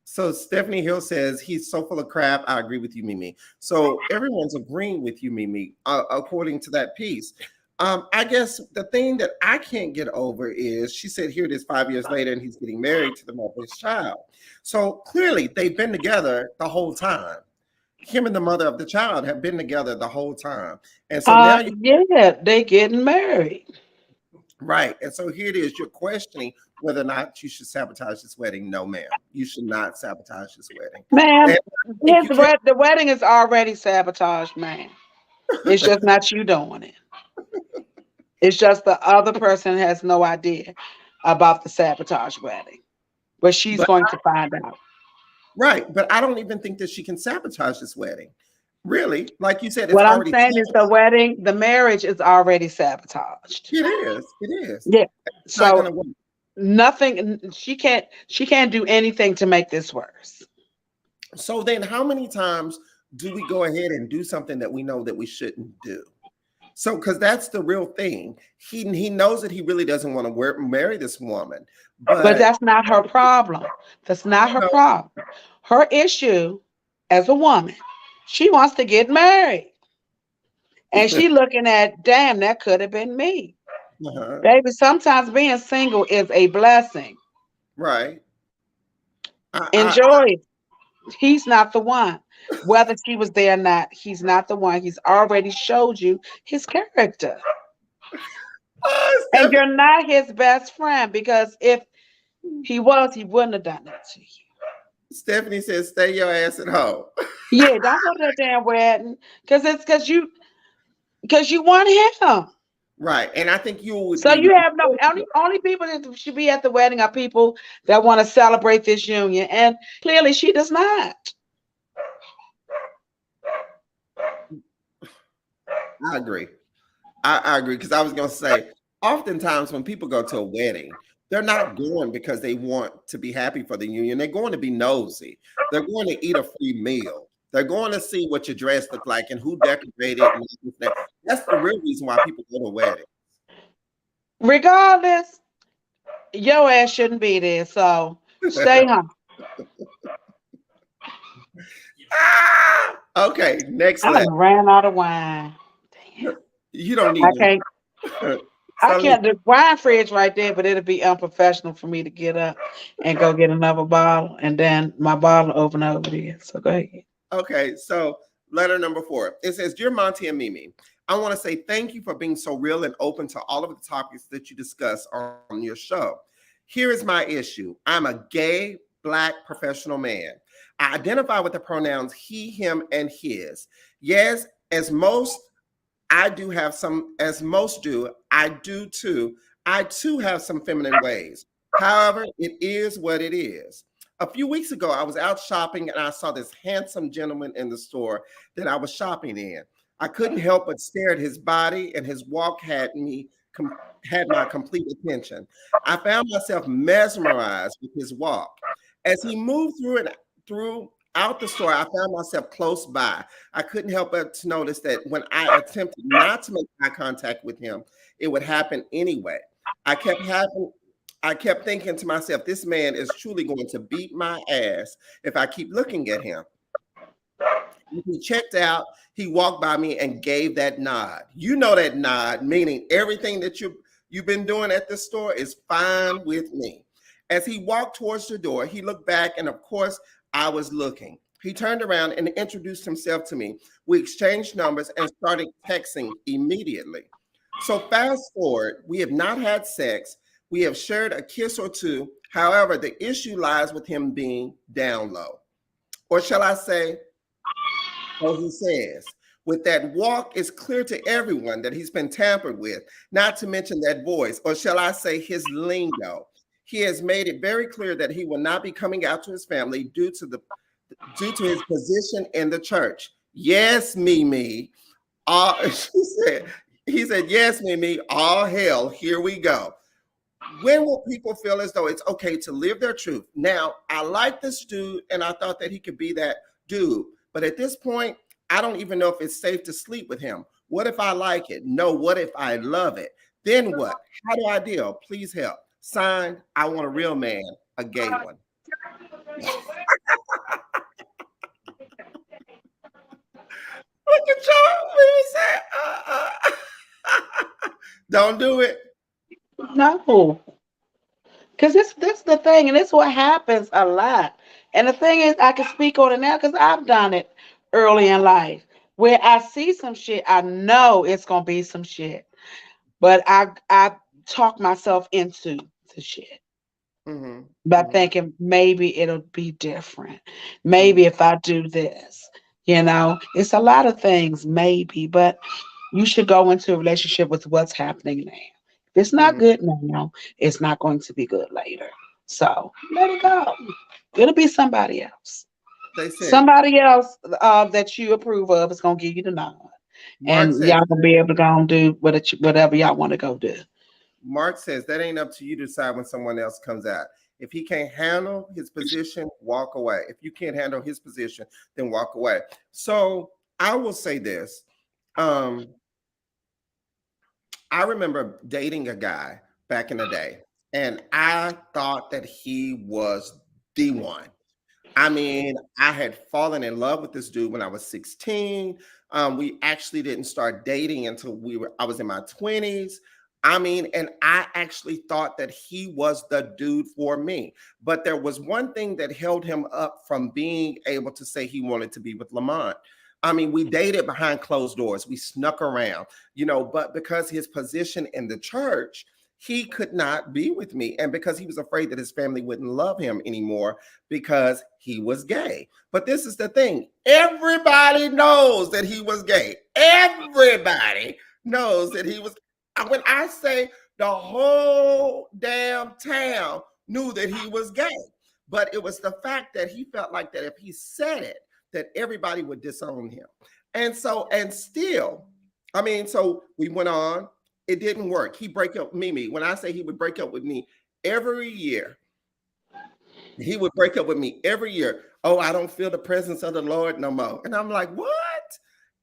So Stephanie Hill says he's so full of crap. I agree with you, Mimi. So everyone's agreeing with you, Mimi, according to that piece. I guess the thing that I can't get over is she said here it is 5 years later and he's getting married to the mother of his child. So clearly they've been together the whole time. Him and the mother of the child have been together the whole time. And so now you Yeah, they getting married. right. And so here it is. You're questioning whether or not you should sabotage this wedding. No, ma'am. You should not sabotage this wedding. Man, And I think you can't. the wedding is already sabotaged, man. It's just not you doing it. It's just the other person has no idea about the sabotage wedding. But she's But going to find out. right. But I don't even think that she can sabotage this wedding. Really. Like you said, it's What I'm already saying is the sabotaged. wedding, the marriage is already sabotaged. It is. It is. Yeah. It's not So gonna work. nothing she can't do anything to make this worse. So then how many times do we go ahead and do something that we know that we shouldn't do? So, because that's the real thing. He knows that he really doesn't want to marry this woman, But but that's not her problem. That's not her problem. Her issue as a woman, she wants to get married. And she looking at, damn, that could have been me. uh-huh, Baby, sometimes being single is a blessing. right. I Enjoy it. He's not the one. Whether she was there or not, he's not the one. He's already showed you his character. And Stephanie, you're not his best friend because if he was, he wouldn't have done that to you. Stephanie says, "Stay your ass at home." Yeah, don't go to that damn wedding because it's because you want him. Right, and I think you would So be. you have no only people that should be at the wedding are people that want to celebrate this union, and clearly she does not. I agree. I agree because I was going to say, oftentimes when people go to a wedding, they're not going because they want to be happy for the union. They're going to be nosy. They're going to eat a free meal. They're going to see what your dress look like and who decorated. And this, that. That's the real reason why people go to weddings. Regardless, your ass shouldn't be there. So stay home. Ah! Okay, next I letter. done ran out of wine. Damn. You don't I need can't. one. I So can't. The wine fridge right there, but it'll be unprofessional for me to get up and go get another bottle, and then my bottle open over there. So go ahead. okay, so letter number 4. It says, Dear Montee and Mimi, I want to say thank you for being so real and open to all of the topics that you discuss on your show. Here is my issue. I'm a gay, Black professional man. I identify with the pronouns he, him, and his. Yes, as most I do have some, as most do, I do too. I too have some feminine ways. However, it is what it is. A few weeks ago, I was out shopping and I saw this handsome gentleman in the store that I was shopping in. I couldn't help but stare at his body, and his walk had my complete attention. I found myself mesmerized with his walk. As he moved throughout the store, I found myself close by. I couldn't help but to notice that when I attempted not to make eye contact with him, it would happen anyway. I kept having I kept thinking to myself, this man is truly going to beat my ass if I keep looking at him. He checked out, he walked by me and gave that nod. You know that nod, meaning everything that you've been doing at the store is fine with me. As he walked towards the door, he looked back, and of course, I was looking. He turned around and introduced himself to me. We exchanged numbers and started texting immediately. So fast forward, we have not had sex. We have shared a kiss or two. However, the issue lies with him being down low. Or shall I say, as he says, with that walk, it's clear to everyone that he's been tampered with, not to mention that voice, or shall I say his lingo. He has made it very clear that he will not be coming out to his family due to his position in the church. Yes, Mimi. She said, he said, yes, Mimi, all hell, here we go. When will people feel as though it's okay to live their truth? Now, I like this dude, and I thought that he could be that dude. But at this point, I don't even know if it's safe to sleep with him. What if I like it? No, what if I love it? Then what? How do I deal? Please help. Signed, I want a real man, a gay one. Look at y'all. We say, don't do it. No, because this the thing, and it's what happens a lot. And the thing is, I can speak on it now because I've done it early in life, where I see some shit, I know it's gonna be some shit, but I talk myself into the shit Mm-hmm, by mm-hmm, thinking maybe it'll be different. mm-hmm, Maybe if I do this, it's a lot of things, maybe, but you should go into a relationship with what's happening now. If it's not mm-hmm. good now, it's not going to be good later. So let it go. It'll be somebody else. They said, Somebody else that you approve of is gonna give you the nod, Mark and said, y'all gonna be able to go and do whatever y'all want to go do. Mark says that ain't up to you to decide when someone else comes out. If he can't handle his position, walk away. If you can't handle his position, then walk away. So I will say this. Um, I remember dating a guy back in the day, and I thought that he was the one. I mean, I had fallen in love with this dude when I was 16. We actually didn't start dating until I was in my 20s. I mean, and I actually thought that he was the dude for me. But there was one thing that held him up from being able to say he wanted to be with Lamont. I mean, we dated behind closed doors. We snuck around, but because his position in the church, he could not be with me. And because he was afraid that his family wouldn't love him anymore because he was gay. But this is the thing, everybody knows that he was gay. Everybody knows that he was. When I say the whole damn town knew that he was gay, but it was the fact that he felt like that if he said it, that everybody would disown him. And still, I mean, so we went on. It didn't work. He break up Mimi. When I say he would break up with me every year, he would break up with me every year. Oh, I don't feel the presence of the Lord no more. And I'm like, what?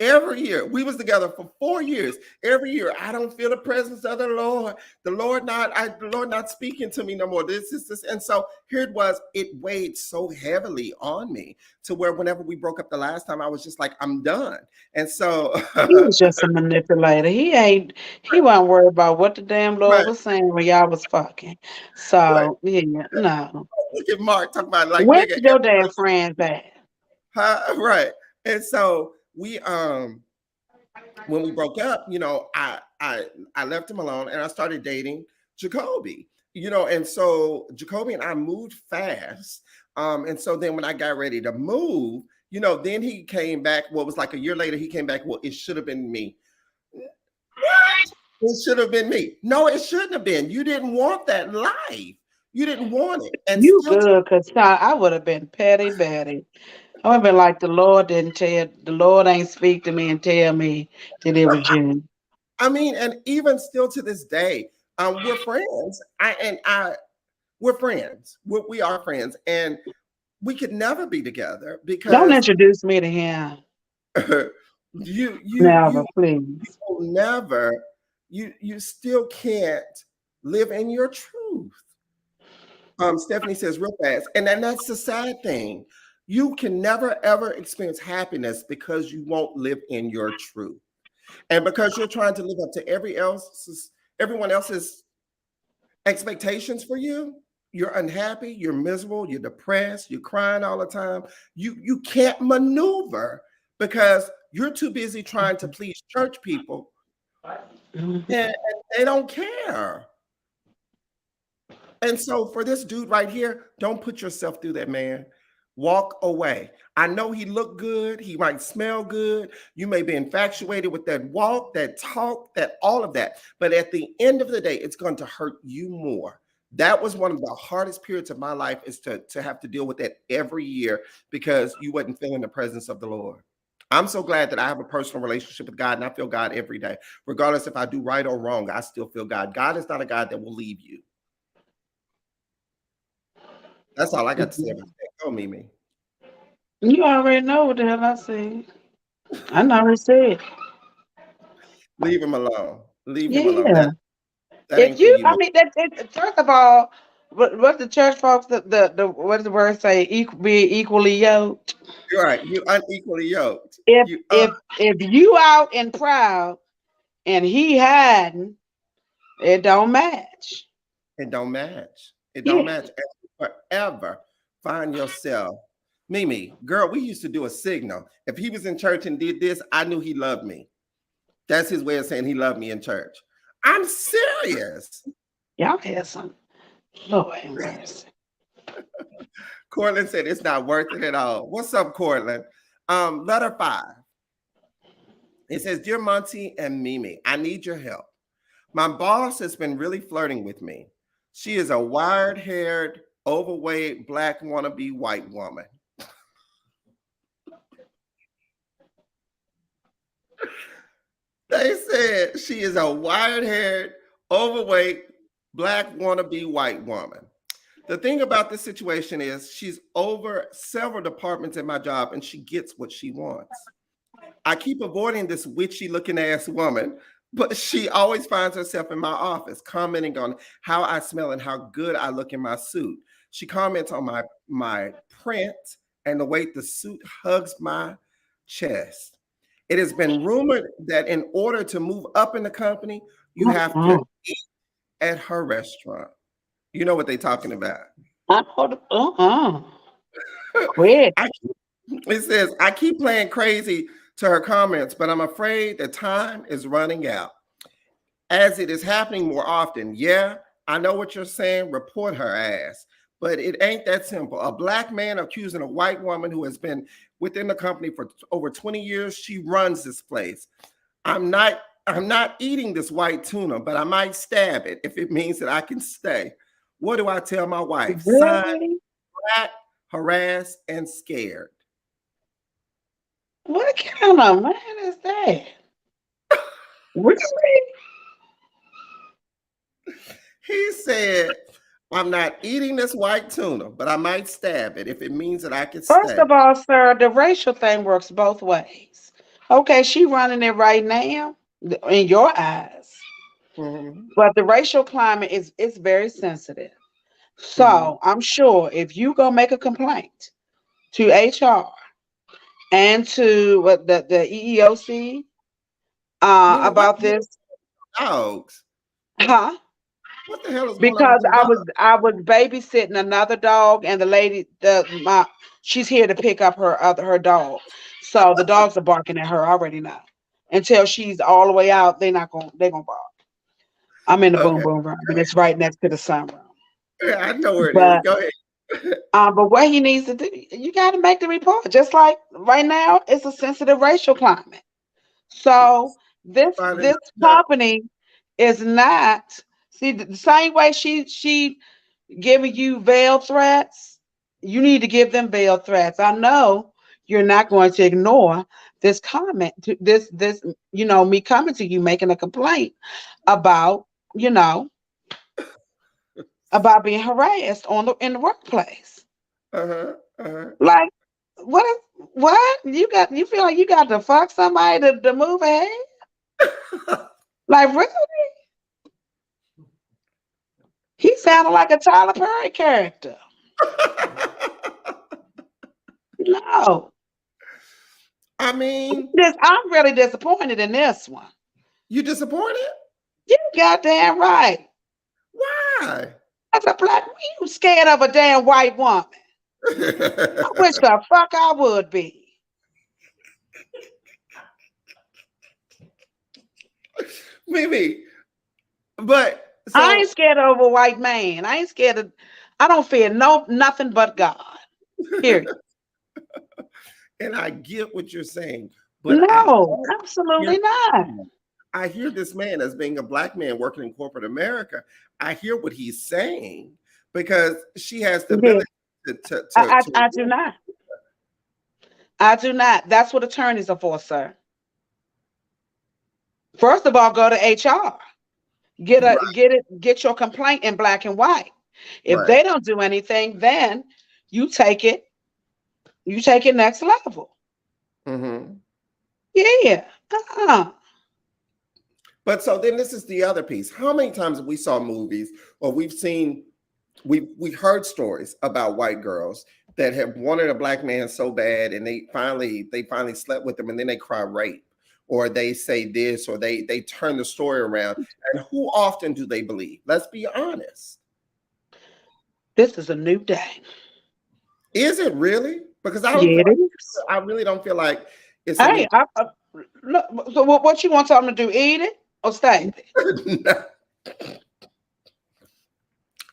Every year. We was together for 4 years. Every year, I don't feel the presence of the Lord. The Lord not speaking to me no more. This is this. And so here it was. It weighed so heavily on me to where whenever we broke up the last time, I was just like, I'm done. And so He was just a manipulator. He wasn't worried about what the damn right, Lord was saying when y'all was fucking. right. So yeah, no. Look at Mark talking about like Where's nigga. your damn friends at? Huh? Right. And so we when we broke up, I left him alone and I started dating Jacoby. And so Jacoby and I moved fast. And so then when I got ready to move, then he came back. What was like a year later, he came back. Well, it should have been me. What? It should have been me. No, it shouldn't have been. You didn't want that life. You didn't want it. And You still good, cause I would have been petty Betty. I would have been like, the Lord ain't speak to me and tell me that it was you. I mean, and even still to this day, we're friends. We're friends. We are friends, and we could never be together Don't because introduce me to him. you Never, please. will never, you still can't live in your truth. Stephanie says real fast, and then that's the sad thing. You can never ever experience happiness because you won't live in your truth, and because you're trying to live up to everyone else's expectations for you. You're unhappy, you're miserable, you're depressed, you're crying all the time. You can't maneuver because you're too busy trying to please church people, Mhm. and they don't care. And so for this dude right here, don't put yourself through that, man. Walk away. I know he looked good. He might smell good. You may be infatuated with that walk, that talk, that all of that. But at the end of the day, it's going to hurt you more. That was one of the hardest periods of my life is to have to deal with that every year because you wasn't feeling the presence of the Lord. I'm so glad that I have a personal relationship with God and I feel God every day. Regardless if I do right or wrong, I still feel God. God is not a God that will leave you. That's all I got to say about that. Go, Mimi. You already know what the hell I said. I already said. Leave him alone. Leave him alone. Yeah. That If ain't for you, you, I man. mean, first of all, what the church folks, what does the word say? Be equally yoked. You're right. You unequally yoked. If You if you out and proud and he hiding, it don't match. it don't match. It don't Yeah. match. And forever find yourself. Mimi, girl, we used to do a signal. If he was in church and did this, I knew he loved me. That's his way of saying he loved me in church. I'm serious. Y'all had some. Lord have mercy. Cortland said it's not worth it at all. What's up, Cortland? Letter 5. It says, Dear Montee and Mimi, I need your help. My boss has been really flirting with me. She is a wired haired, overweight, black wannabe white woman. They said she is a wired haired, overweight, black wannabe white woman. The thing about this situation is she's over several departments in my job and she gets what she wants. I keep avoiding this witchy looking ass woman, but she always finds herself in my office commenting on how I smell and how good I look in my suit. She comments on my print and the way the suit hugs my chest. It has been rumored that in order to move up in the company, you have to Uh-uh. eat at her restaurant. You know what they're talking about. Uh-uh. Quit. I, it says, I keep playing crazy to her comments, but I'm afraid the time is running out. As it is happening more often. Yeah, I know what you're saying. Report her ass. But it ain't that simple. A black man accusing a white woman who has been within the company for over 20 years. She runs this place. I'm not I'm not eating this white tuna, but I might stab it if it means that I can stay. What do I tell my wife? Sign, Really? black, harassed, and scared. What kind of man is that? Really? He said, I'm not eating this white tuna, but I might stab it if it means that I can First stay. of all, sir, the racial thing works both ways. Okay, she running it right now in your eyes. Mhm, But the racial climate is very sensitive. mhm. So I'm sure if you go make a complaint to HR and to what the EEOC Mimi, what about the hell this, is dogs? huh? What the hell is going on with Because them I dogs? was I was babysitting another dog, and the lady, she's here to pick up her dog. So the dogs are barking at her. I already know. Until she's all the way out, they're gonna bark. I'm in the boom Okay, boom room, and it's right next to the sunroom. yeah, I know where it is. But Go ahead. but what he needs to do, you got to make the report. Just like right now, it's a sensitive racial climate. So Find this another job. company is not, see, the same way she giving you veiled threats. You need to give them veiled threats. I know you're not going to ignore this comment, me coming to you making a complaint about, you know, about being harassed in the workplace. Uh-huh. Uh-huh. Like, what is what? You feel like you got to fuck somebody to move ahead? Like, really? He sounded like a Tyler Perry character. No. I mean, I'm really disappointed in this one. you disappointed? You goddamn right. Why? As a black, you scared of a damn white woman. I wish the fuck I would be. Maybe. But I ain't so scared of a white man. I don't fear nothing but God. Period. and I get what you're saying, but No, hear absolutely not. I hear this man as being a black man working in corporate America. I hear what he's saying because she has the Yeah, ability to I do not. I do not. That's what attorneys are for, sir. First of all, go to HR. right, Get your complaint in black and white. If right. they don't do anything, then you take it, next level. Hmm. Yeah. Uh-uh. But so then this is the other piece. How many times have we saw movies or we heard stories about white girls that have wanted a black man so bad and they finally slept with them and then they cry rape or they say this or they turn the story around. And who often do they believe? Let's be honest. This is a new day. Is it really? Because I don't Yeah, feel it is. I really don't feel like it's a new Hey, look, so what you want them to do? Eat it or stab it?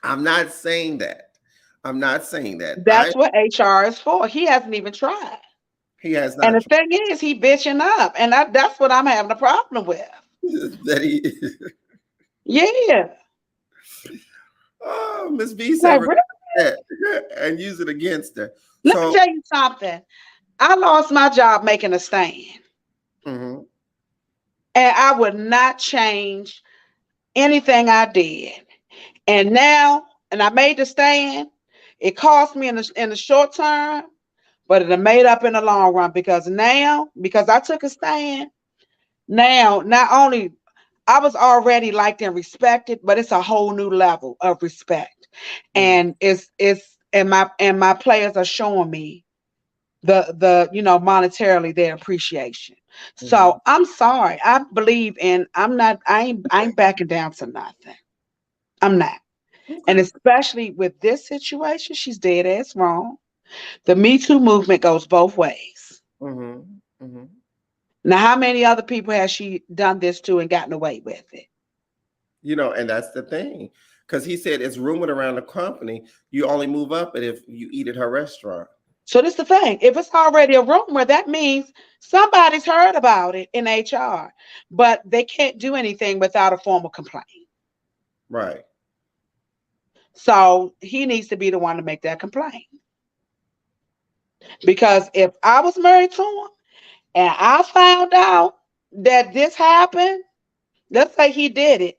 I'm not saying that. I'm not saying that. I That's what HR is for. He hasn't even tried. He has And not the thing is, he bitching up, and that's what I'm having a problem with. that he Yeah, oh, Miss B said like record really? that and use it against her. Let me So tell you something. I lost my job making a stand, mhm, and I would not change anything I did. And now, and I made the stand. It cost me in the short term, but it made up in the long run because I took a stand. Now, not only I was already liked and respected, but it's a whole new level of respect, mhm, and my players are showing me the monetarily their appreciation. mhm. So I'm sorry. I believe in. I ain't backing down to nothing. I'm not. And Okay. especially with this situation, she's dead ass wrong. The Me Too movement goes both ways. Mhm, mhm. Now, how many other people has she done this to and gotten away with it? And that's the thing. Because he said it's rumored around the company you only move up if you eat at her restaurant. So this is the thing. If it's already a rumor, that means somebody's heard about it in HR, but they can't do anything without a formal complaint. Right. So he needs to be the one to make that complaint. Because if I was married to him and I found out that this happened, let's say he did it,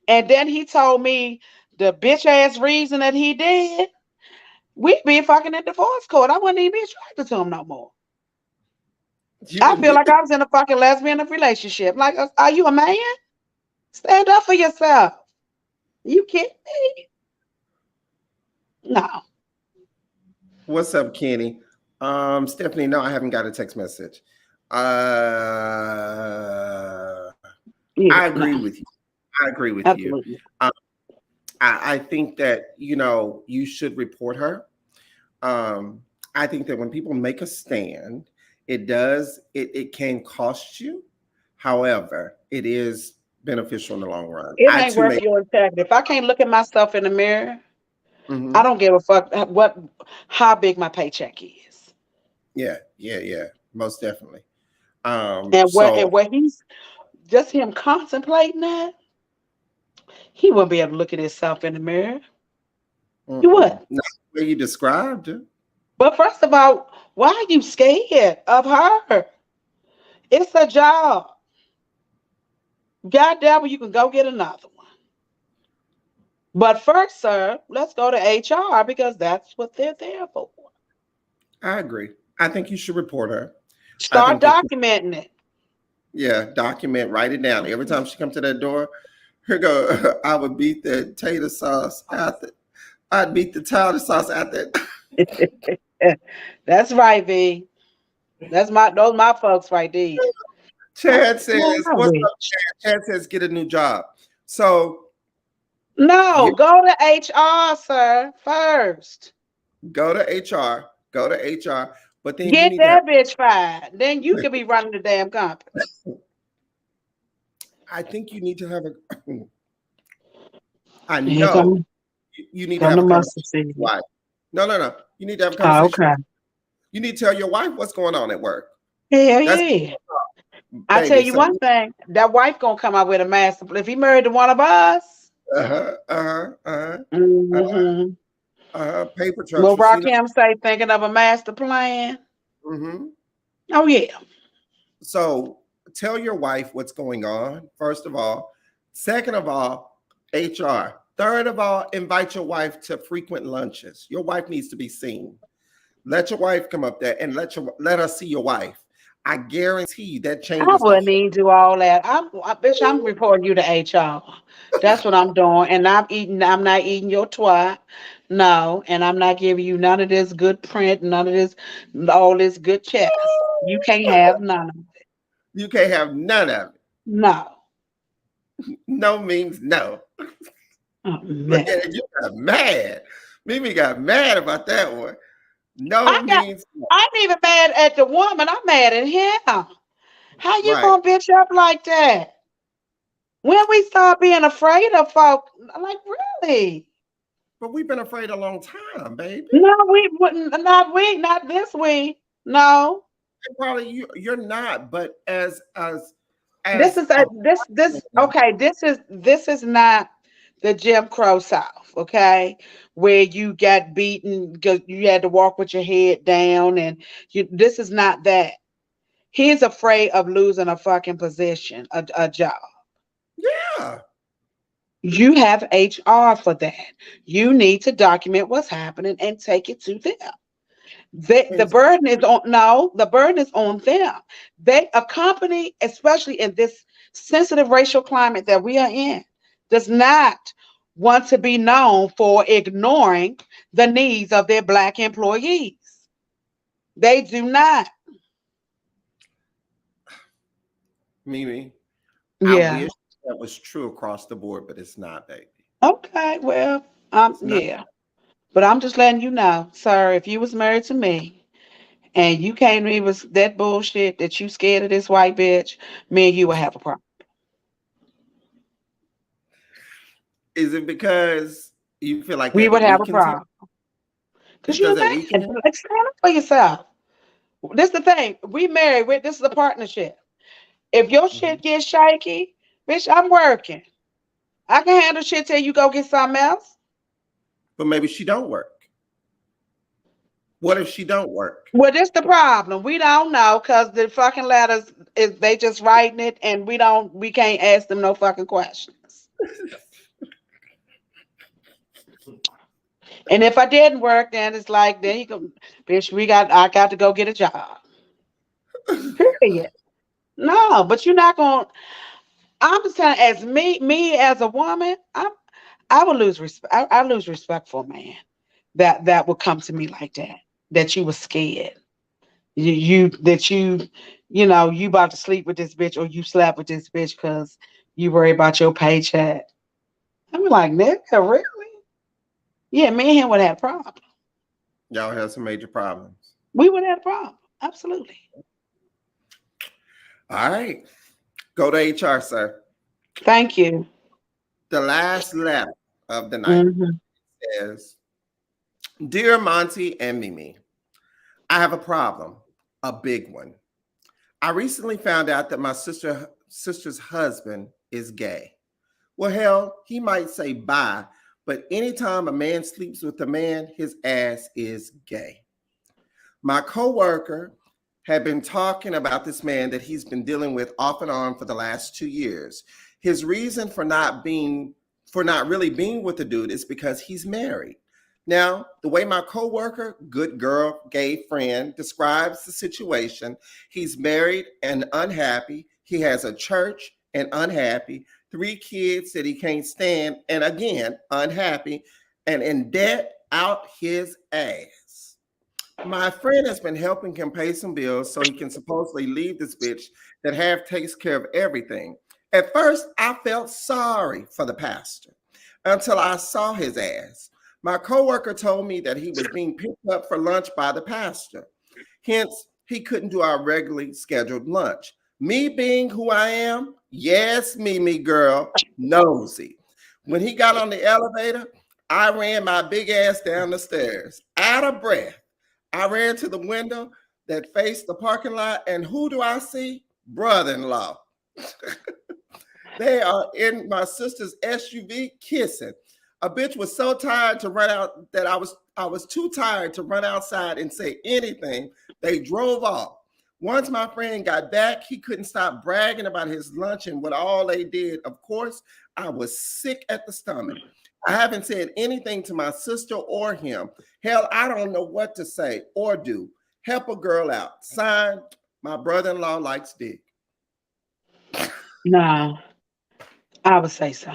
and then he told me the bitch ass reason that he did, we'd be fucking in divorce court. I wouldn't even be attracted to him no more. You I wouldn't feel be like I was in a fucking lesbian relationship. Like, are you a man? Stand up for yourself. You kidding me? No. what's up, Kenny? Stephanie, no, I haven't got a text message. I Yeah, agree no. with you. I agree with you. Absolutely. Um, I think that you should report her. Um, I think that when people make a stand, it can cost you. However, it is beneficial in the long run. It I ain't too worth make. your integrity. If I can't look at myself in the mirror, I Mhm. don't give a fuck how big my paycheck is. Yeah, yeah, yeah, most definitely. And So what he's just him contemplating that, he wouldn't be able to look at himself in the mirror. He would. not the way you described it. But first of all, why are you scared of her? It's a job. God damn it, you can go get another one. But first, sir, let's go to HR because that's what they're there for. I agree. I think you should report her. I Start think that, documenting it. yeah, document, write it down. Every time she comes to that door, here go, I would beat the tater sauce out the, I'd beat the tartar sauce out that. That's right, V. Those my folks right there. Chad says, Man, I what's up, wish. Chad? Chad says, get a new job. So here, No, go to HR, sir, first. go to HR, go to HR, but then you Get need to have, that bitch fired. Then you can be running the damn company. I think you need to have a, I Here know come, you need to come have the a mustard conversation with seed. your wife. No, no, no. You need to have a Oh, conversation. okay. You need to tell your wife what's going on at work. Hell That's yeah. I tell baby. you So one thing, that wife gonna come out with a master. If he married to one of us, uh-huh, uh-huh, uh-huh, mm-hmm. paper trucks Will for Cena. Rakim say thinking of a master plan? Hmm. Oh yeah. So tell your wife what's going on, first of all. Second of all, HR. Third of all, invite your wife to frequent lunches. Your wife needs to be seen. Let your wife come up there and let her see your wife. I guarantee that I changes the wouldn't whole. even do all that. Bitch, I'm reporting you to HR. That's what I'm doing. And I'm not eating your twat. No, and I'm not giving you none of this good print, none of this, all this good chest. You can't have none of it. You can't have none of it. No. No means no. Oh, Look man. at it. You got mad. Mimi got mad about that one. No I got means no. I ain't even mad at the woman. I'm mad at him. How you Right. gonna bitch up like that? When we start being afraid of folk, like really? But we've been afraid a long time, baby. No, we wouldn't. Not we. Not this week. No. And probably you're not, but This as is a a this woman, okay. This is not the Jim Crow South. Okay, where you got beaten because you had to walk with your head down, and this is not that. He's afraid of losing a fucking position, a job. yeah. You have HR for that. You need to document what's happening and take it to them. The And burden is on no, the burden is on them. A company, especially in this sensitive racial climate that we are in, does not want to be known for ignoring the needs of their black employees. They do not. Mimi, I Yeah. wish that was true across the board, but it's not, baby. Okay. Well, It's not. yeah. But I'm just letting you know, sir, if you was married to me and you came to me with that bullshit that you scared of this white bitch, me and you would have a problem. Is it because you feel like We that would have a weakens him? problem. Because Does you're a that weaken man. him? Like, stand up for yourself. This is the thing. We married. This is a partnership. If your Mhm. shit gets shaky, bitch, I'm working. I can handle shit till you go get something else. But maybe she don't work. What if she don't work? Well, this the problem. We don't know because the fucking letters is they just writing it, and we can't ask them no fucking questions. And if I didn't work, then it's like then you go, bitch. I got to go get a job. Period. No, but you're not gonna. I'm just telling, as me as a woman, I would lose respect. I lose respect for a man that would come to me like that. That you were scared. That you about to sleep with this bitch or you slept with this bitch because you worry about your paycheck. I'm like, nigga, really? Yeah, me and him would have a problem. Y'all have some major problems. We would have a problem. Absolutely. All right. Go to HR, sir. Thank you. The last letter of the night Hmm. says, Dear Monty and Mimi, I have a problem, a big one. I recently found out that my sister's husband is gay. Well, hell, he might say bye, but anytime a man sleeps with a man, his ass is gay. My coworker had been talking about this man that he's been dealing with off and on for the last 2 years. His reason for not really being with the dude is because he's married. Now, the way my coworker, good girl, gay friend, describes the situation, he's married and unhappy. He has a church and unhappy, 3 kids that he can't stand, and again, unhappy, and in debt out his ass. My friend has been helping him pay some bills so he can supposedly leave this bitch that half takes care of everything. At first, I felt sorry for the pastor until I saw his ass. My coworker told me that he was being picked up for lunch by the pastor. Hence, he couldn't do our regularly scheduled lunch. Me being who I am, yes, Mimi girl, nosy. When he got on the elevator, I ran my big ass down the stairs, out of breath. I ran to the window that faced the parking lot, and who do I see? Brother-in-law. They are in my sister's SUV kissing. A bitch was so tired to run out that I was too tired to run outside and say anything. They drove off. Once my friend got back, he couldn't stop bragging about his lunch and what all they did. Of course, I was sick at the stomach. I haven't said anything to my sister or him. Hell, I don't know what to say or do. Help a girl out. Signed, my brother-in-law likes dick. No, I would say so.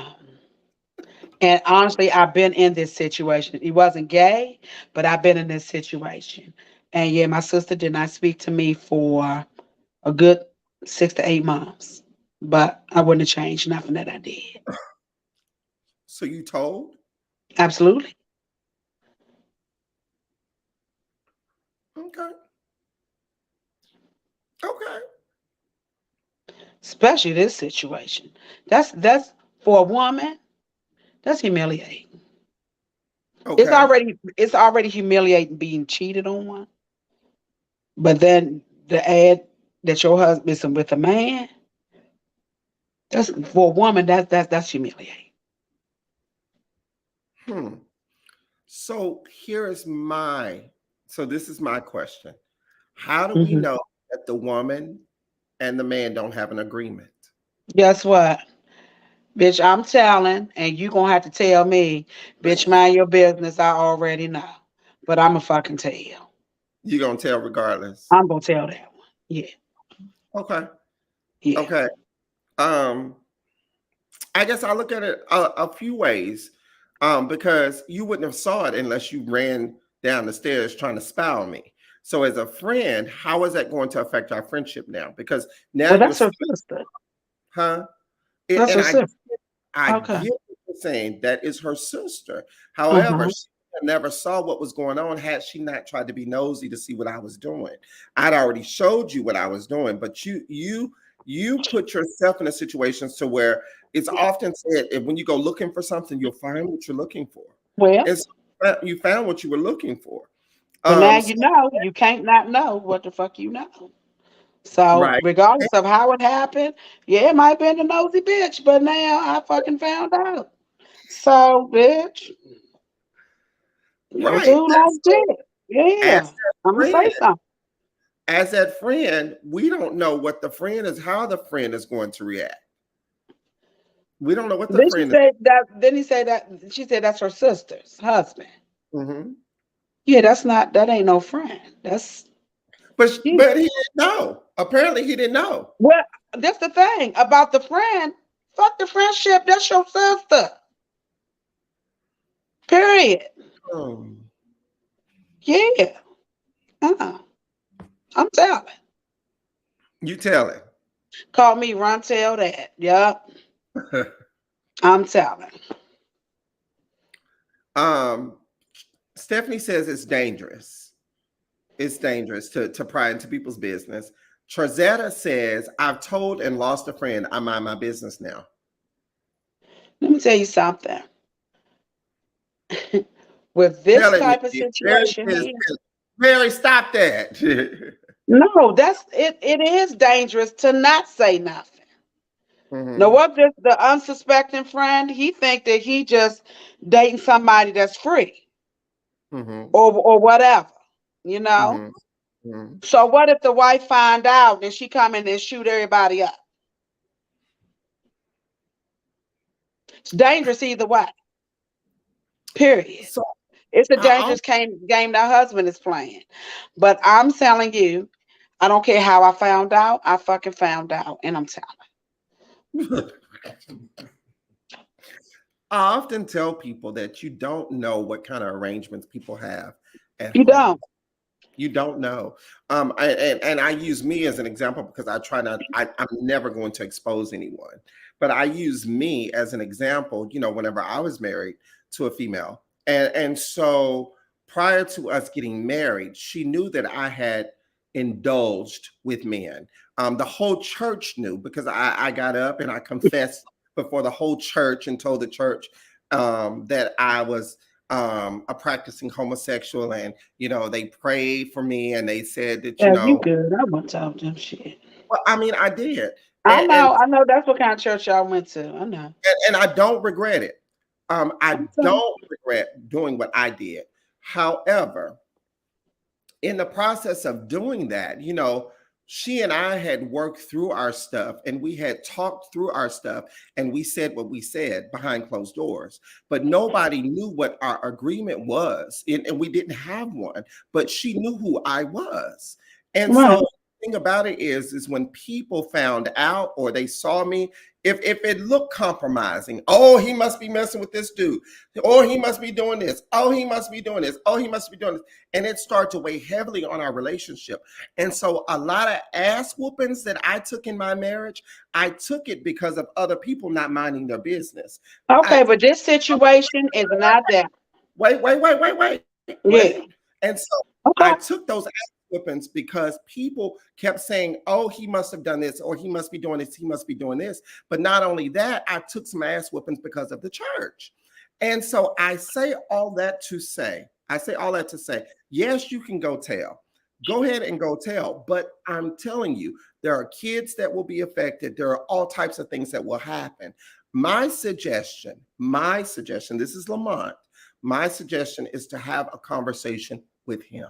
And honestly, I've been in this situation. He wasn't gay, but I've been in this situation. And yeah, my sister did not speak to me for a good 6 to 8 months. But I wouldn't have changed nothing that I did. So you told? Absolutely. Okay. Okay. Especially this situation. That's for a woman, that's humiliating. Okay. It's already humiliating being cheated on. But then the ad that your husband is with a man, that's for a woman, that's humiliating. Hmm. So here is my, so this is my question. How do we Hmm. know that the woman and the man don't have an agreement? Guess what? Bitch, I'm telling, and you gonna have to tell me, bitch, mind your business. I already know. But I'ma fucking tell. You're gonna tell regardless. I'm gonna tell that one. Yeah, Okay. yeah. Okay. Um, I guess I look at it a few ways. Because you wouldn't have saw it unless you ran down the stairs trying to spy on me. So as a friend, how is that going to affect our friendship now? Because now Well, you're, that's her sister. huh? That's And her sister. I Okay. get what you're saying. That is her sister. However, Uh-huh. she never saw what was going on had she not tried to be nosy to see what I was doing. I'd already showed you what I was doing, but you put yourself in a situation to where it's often said if when you go looking for something, you'll find what you're looking for. Well, And so you found what you were looking for. well, now So, you know. You can't not know what the fuck you know. So, right. regardless of how it happened, yeah, it might have been a nosy bitch, but now I fucking found out. So, bitch, your Right. dude And like so dick. as Yeah, that I'm gonna say friend, something. we don't know what the friend is, how the friend is going to react. We don't know what the Then she friend is. said that. Then he said that she said that's her sister's husband. Mhm. Yeah, that's not. That ain't no friend. That's she. But he didn't know. Apparently, he didn't know. Well, that's the thing about the friend. Fuck the friendship. That's your sister. Period. Um, Yeah. Uh-uh. I'm telling. you tell him. Call me Ron tell that. Yup. I'm telling. um, Stephanie says it's dangerous. It's dangerous to pry into people's business. Trezetta says, I've told and lost a friend. I mind my business now. Let me tell you something. With this Tell it, type of Nikki. Mary situation says, here, Mary, stop that. no, that's it. It is dangerous to not say nothing. Now, Hmm. what this the unsuspecting friend? He think that he just dating somebody that's free Hmm. or whatever, you know. Hmm. Mhm. So what if the wife find out and she come in and shoot everybody up? It's dangerous either way. Period. So It's a I dangerous game that husband is playing. But I'm telling you, I don't care how I found out. I fucking found out, and I'm telling I often tell people that you don't know what kind of arrangements people have at you. home. Don't. You don't know. And I use me as an example because I try not, I'm never going to expose anyone, but I use me as an example, whenever I was married to a female. And so prior to us getting married, she knew that I had indulged with men. The whole church knew because I got up and I confessed before the whole church and told the church that I was a practicing homosexual, and they prayed for me and they said that Yeah, you good. I won't talk them shit. well, I mean, I did, I and and, know. I know. That's what kind of church y'all went to. I know. and I don't regret it. I I'm telling don't regret doing what I did. However, in the process of doing that, she and I had worked through our stuff and we had talked through our stuff and we said what we said behind closed doors. But nobody knew what our agreement was. And we didn't have one, but she knew who I was. And right. so the thing about it is when people found out or they saw me, if it looked compromising, oh, he must be messing with this dude. Oh, he must be doing this. Oh, he must be doing this. Oh, he must be doing this. And it started to weigh heavily on our relationship. And so a lot of ass whoopings that I took in my marriage, I took it because of other people not minding their business. I Okay, but this situation is not that. wait. Yeah. And so I Okay. took those ass whoopings because people kept saying, oh, he must have done this, or he must be doing this, he must be doing this. But not only that, I took some ass whoopings because of the church. And so I say all that to say, yes, you can go tell. Go ahead and go tell. But I'm telling you, there are kids that will be affected. There are all types of things that will happen. My suggestion, this is Lamont. My suggestion is to have a conversation with him.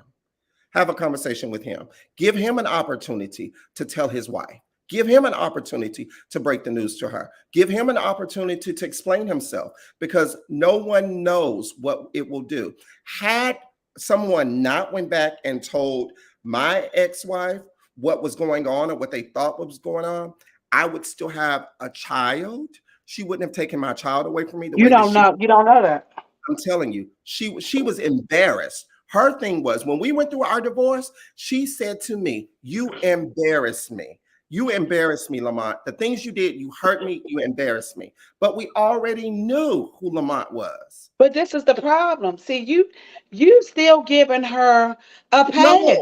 Have a conversation with him. Give him an opportunity to tell his wife. Give him an opportunity to break the news to her. Give him an opportunity to explain himself because no one knows what it will do. Had someone not went back and told my ex-wife what was going on or what they thought was going on, I would still have a child. She wouldn't have taken my child away from me the You way that don't she. know. You don't know that. I'm telling you, she was embarrassed. Her thing was when we went through our divorce, she said to me, "You embarrass me. You embarrass me, Lamont. The things you did, you hurt me, you embarrassed me." But we already knew who Lamont was. But this is the problem. See, you still giving her a No, pass.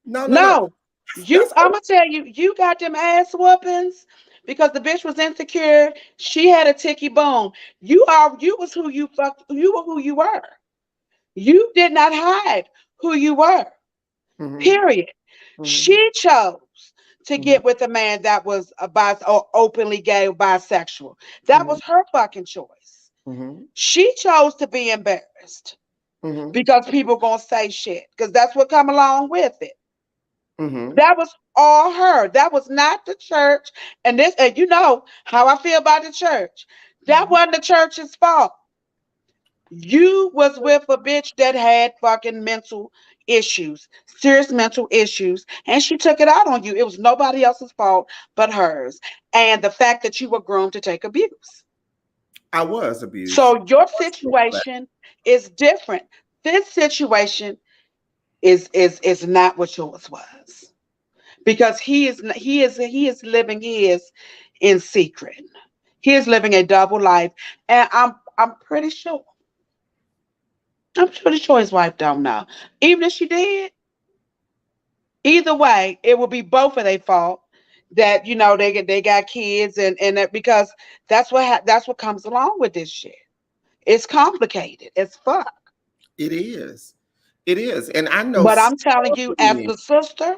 no. No, That's I'm gonna tell you, you got them ass whoopings because the bitch was insecure. She had a ticky bone. You was who you fucked. You were who you were. You did not hide who you were. mm-hmm, Period. mm-hmm, She chose to mm-hmm, get with a man that was or openly gay or bisexual. That mm-hmm, was her fucking choice. mm-hmm, She chose to be embarrassed mm-hmm, because people gonna say shit because that's what come along with it. mm-hmm, That was all her. That was not the church. And you know how I feel about the church. That mm-hmm. wasn't the church's fault. You was with a bitch that had fucking mental issues, serious mental issues, and she took it out on you. It was nobody else's fault but hers. And the fact that you were groomed to take abuse. I was abused. So your situation is different. This situation is not what yours was because he is living his in secret. He is living a double life, and I'm pretty sure his wife don't know. Even if she did, either way, it will be both of their fault that they got kids and that because that's what comes along with this shit. It's complicated as fuck. It is. It is. And I know But I'm so telling you, as many. the sister,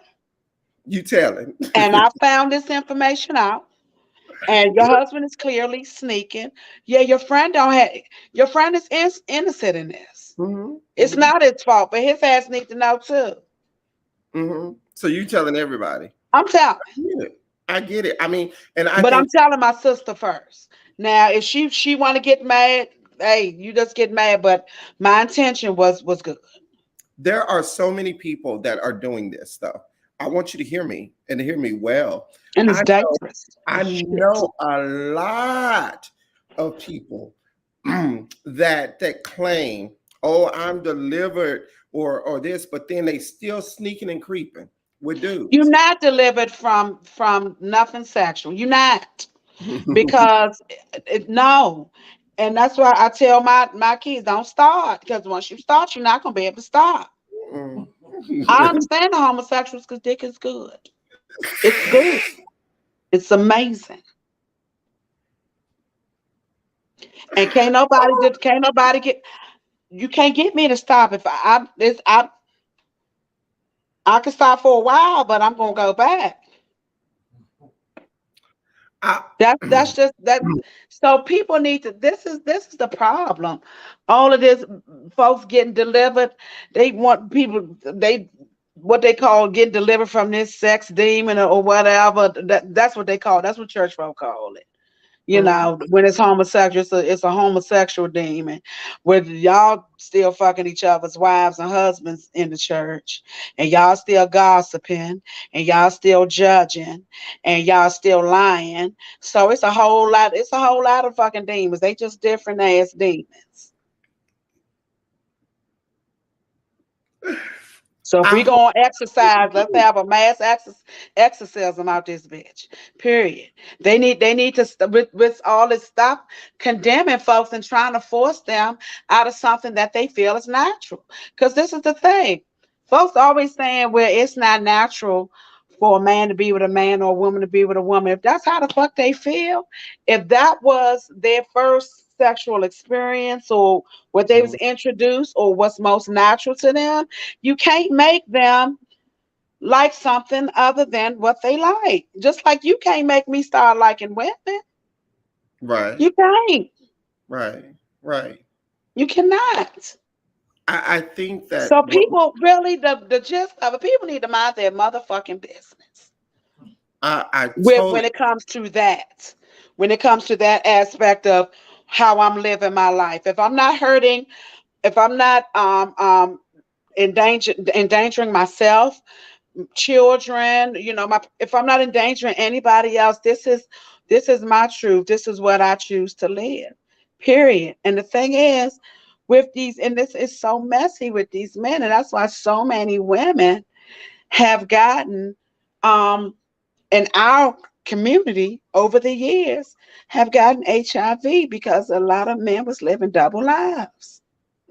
You telling. and I found this information out, and your husband is clearly sneaking. Yeah, your friend is innocent in this. hmm It's hmm not his fault, but his ass needs to know too. So you telling everybody. I'm telling. I get it. I get it. I mean, and I But I'm think telling my sister first. Now, if she want to get mad, hey, you just get mad. But my intention was good, there are so many people that are doing this stuff. I want you to hear me and to hear me well. and it's I know dangerous. I Shit. know a lot of people that claim, "Oh, I'm delivered," or this, but then they still sneaking and creeping with You're dudes. not delivered from nothing sexual. You're not, because no. And that's why I tell my kids, don't start, because once you start, you're not gonna be able to stop. I understand the homosexuals because dick is good. It's good. It's amazing. And can't nobody get, you can't get me to stop. If I can stop for a while, but I'm gonna go back. I, That's just that. So people need to. This is the problem. All of this, folks getting delivered. They want people. They what they call getting delivered from this sex demon or whatever. That's what they call. That's what church folk call it. mhm. When it's homosexual, it's a homosexual demon, where y'all still fucking each other's wives and husbands in the church, and y'all still gossiping, and y'all still judging, and y'all still lying. So it's a whole lot of fucking demons. They just different ass demons. So if I we hope gonna exercise, let's have a mass exorcism out this bitch. Period. They need to with all this, stop condemning folks and trying to force them out of something that they feel is natural. Because this is the thing, folks always saying, well, it's not natural for a man to be with a man or a woman to be with a woman. If that's how the fuck they feel, if that was their first sexual experience, or what they was introduced, or what's most natural to them, you can't make them like something other than what they like. Just like you can't make me start liking women. right, You can't. right, right. You cannot. I think that So what people really, the gist of it, people need to mind their motherfucking business I with totally. when it comes to that. When it comes to that aspect of how I'm living my life. If I'm not hurting, if I'm not endangering myself, children, if I'm not endangering anybody else, this is my truth. This is what I choose to live. Period. And the thing is, with these, and this is so messy with these men, and that's why so many women have gotten, in our community over the years, have gotten HIV, because a lot of men was living double lives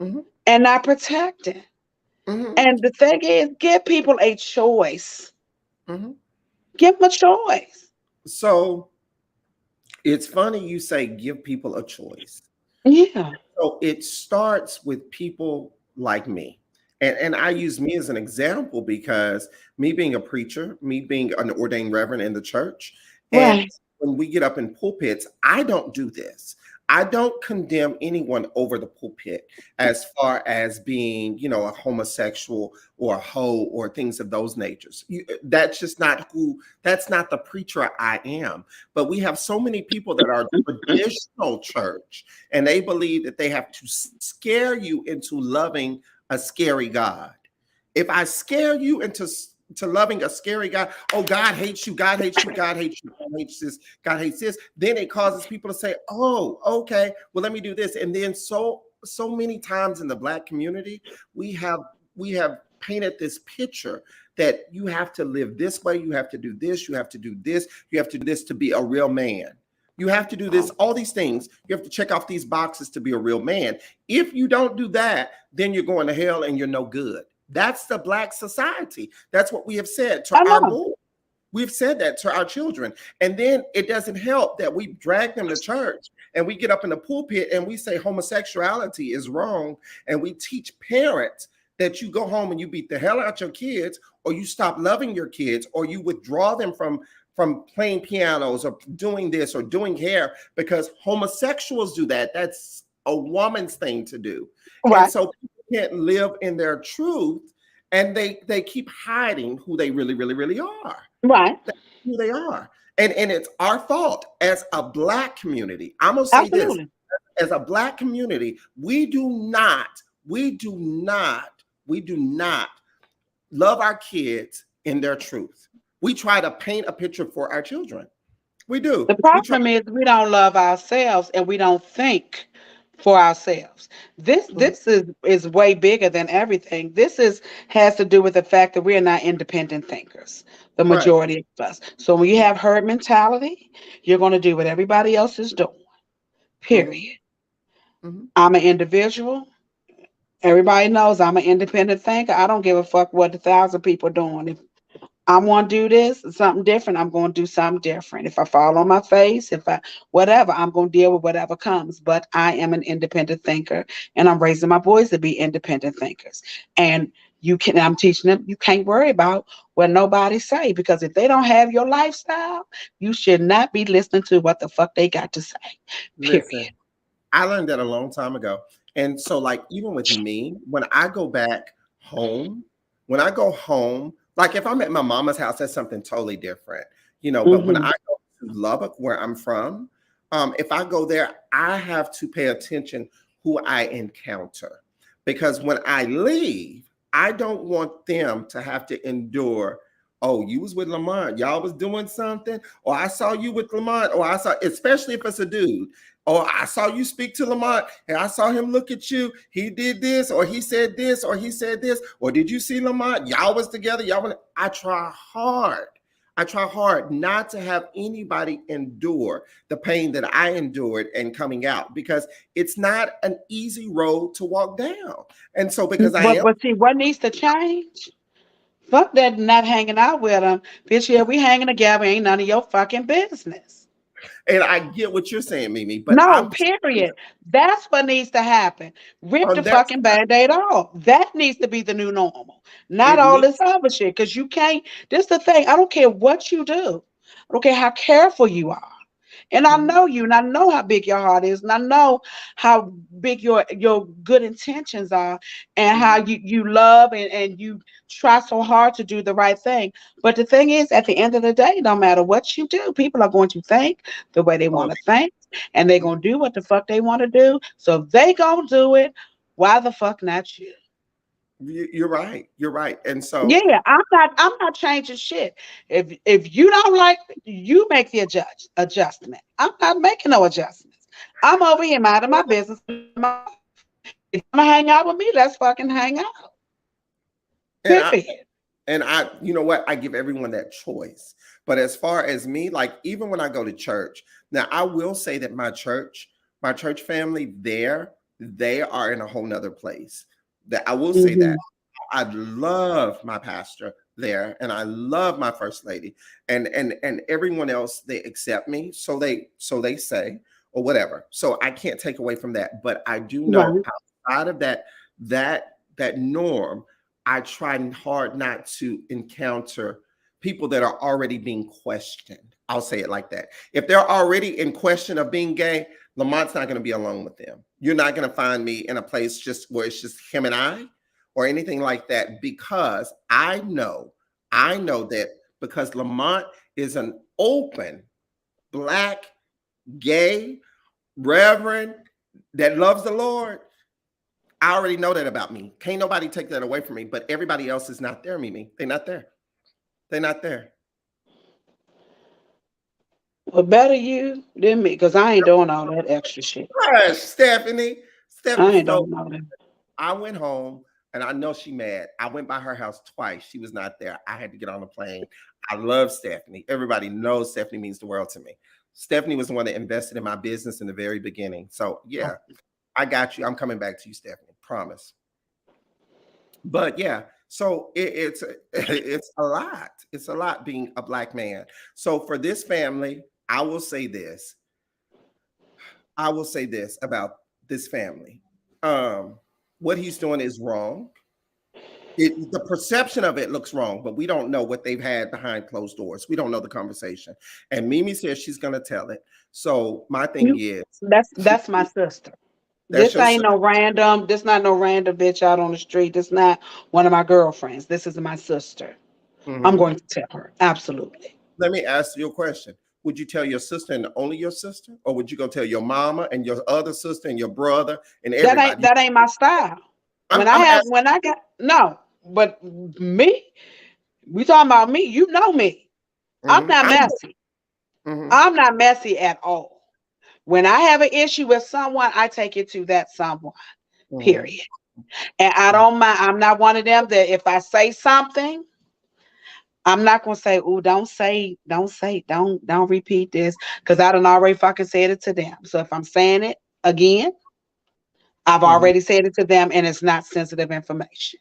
Mhm, and not protecting. mhm, And the thing is, give people a choice. mhm. Give them a choice. So it's funny you say give people a choice. Yeah. So it starts with people like me. And I use me as an example because me being a preacher, me being an ordained reverend in the church, and Right. when we get up in pulpits, I don't do this. I don't condemn anyone over the pulpit as far as being, a homosexual or a hoe or things of those natures. That's just not that's not the preacher I am. But we have so many people that are traditional church, and they believe that they have to scare you into loving a scary God. If I scare you into to loving a scary God, oh, God hates you, God hates you, God hates you, God hates this, God hates this, then it causes people to say, oh, okay, well, let me do this. And then so many times in the Black community, we have painted this picture that you have to live this way, you have to do this, you have to do this, you have to do this to be a real man. You have to do this, all these things. You have to check off these boxes to be a real man. If you don't do that, then you're going to hell and you're no good. That's the Black society. That's what we have said I to our know. boys. We've said that to our children. And then it doesn't help that we drag them to church and we get up in the pulpit and we say homosexuality is wrong. And we teach parents that you go home and you beat the hell out your kids, or you stop loving your kids, or you withdraw them from playing pianos or doing this or doing hair, because homosexuals do that. That's a woman's thing to do. And Right. so people can't live in their truth, and they keep hiding who they really are. Right. That's who they are. And it's our fault as a Black community. I'm gonna say this, Absolutely. as a Black community, we do not love our kids in their truth. We try to paint a picture for our children. We do. The We try. problem is we don't love ourselves and we don't think for ourselves. This Mhm. this is way bigger than everything. This is has to do with the fact that we are not independent thinkers, the Right. majority of us. So when you have herd mentality, you're going to do what everybody else is doing. Hmm. Period. Hmm. I'm an individual. Everybody knows I'm an independent thinker. I don't give a fuck what 1,000 people doing. If I want to do this, something different, I'm going to do something different. If I fall on my face, if I, whatever, I'm going to deal with whatever comes. But I am an independent thinker and I'm raising my boys to be independent thinkers. And I'm teaching them, you can't worry about what nobody say because if they don't have your lifestyle, you should not be listening to what the fuck they got to say. Listen, Period. I learned that a long time ago. And so, like, even with me, when I go back home, when I go home, like if I'm at my mama's house, that's something totally different, But when Hmm. I go to Lubbock, where I'm from, if I go there, I have to pay attention who I encounter because when I leave, I don't want them to have to endure. Oh, you was with Lamont, y'all was doing something, or I saw you with Lamont, or I saw, especially if it's a dude. Or I saw you speak to Lamont and I saw him look at you. He did this, or he said this, or he said this. Or did you see Lamont? Y'all was together. Y'all went. I try hard. I try hard not to have anybody endure the pain that I endured and coming out because it's not an easy road to walk down. And so because I am, But see, what needs to change? Fuck that not hanging out with them. Bitch, yeah, we hanging together. Ain't none of your fucking business. and I get what you're saying, Mimi, but No, I'm period. That's what needs to happen. Rip on the their fucking band-aid off. That needs to be the new normal. Not it all needs this other shit. Because you can't, this the thing. I don't care what you do. I don't care how careful you are. And I mhm, know you, and I know how big your heart is, and I know how big your good intentions are, and how mhm. you love and you try so hard to do the right thing. But the thing is, at the end of the day, no matter what you do, people are going to think the way they Oh, want to think, and they're gonna do what the fuck they want to do. So if they gonna do it, why the fuck not you? you're right. You're right. And so Yeah, I'm not changing shit. If you don't like it, you make the adjustment. I'm not making no adjustments. I'm over here minding my business. If you wanna hang out with me, let's fucking hang out. and I Period. And you know what? I give everyone that choice. But as far as me, like even when I go to church, now I will say that my church family there, they are in a whole nother place. That I will say that. Hmm. I love my pastor there and I love my first lady and everyone else they accept me so they say or whatever. So I can't take away from that, but I do know Right. outside of that norm, I try hard not to encounter people that are already being questioned. I'll say it like that. If they're already in question of being gay, Lamont's not going to be alone with them. You're not going to find me in a place just where it's just him and I or anything like that because I know that because Lamont is an open black gay reverend that loves the Lord. I already know that about me. Can't nobody take that away from me, but everybody else is not there, Mimi. They're not there. They're not there. Well, better you than me, because I ain't doing all that extra shit. Gosh, Stephanie. I Stephanie, ain't so doing all that. I went home and I know she mad. I went by her house twice. She was not there. I had to get on the plane. I love Stephanie. Everybody knows Stephanie means the world to me. Stephanie was the one that invested in my business in the very beginning. So yeah, I got you. I'm coming back to you, Stephanie. Promise. But yeah, so it's it's a lot. It's a lot being a black man. So for this family, I will say this. I will say this about this family. Um, what he's doing is wrong. The perception of it looks wrong, but we don't know what they've had behind closed doors. We don't know the conversation. And Mimi says she's going to tell it. So my thing You, is, that's he, that's my sister. That's This your ain't sister. no random. This not no random bitch out on the street. This not one of my girlfriends. This is my sister. I'm Hmm. going to tell her. Absolutely. Let me ask you a question. Would you tell your sister and only your sister, or would you go tell your mama and your other sister and your brother and everybody? That ain't my style. I'm asking. When I got no, but me, we talking about me. You know me. I'm Hmm. not I know. messy. Hmm. I'm not messy at all. When I have an issue with someone, I take it to that someone. Hmm. Period. And I don't mind. I'm not one of them that if I say something, I'm not gonna say, "Oh, don't repeat this," because I done already fucking said it to them. So if I'm saying it again, I've Hmm. already said it to them, and it's not sensitive information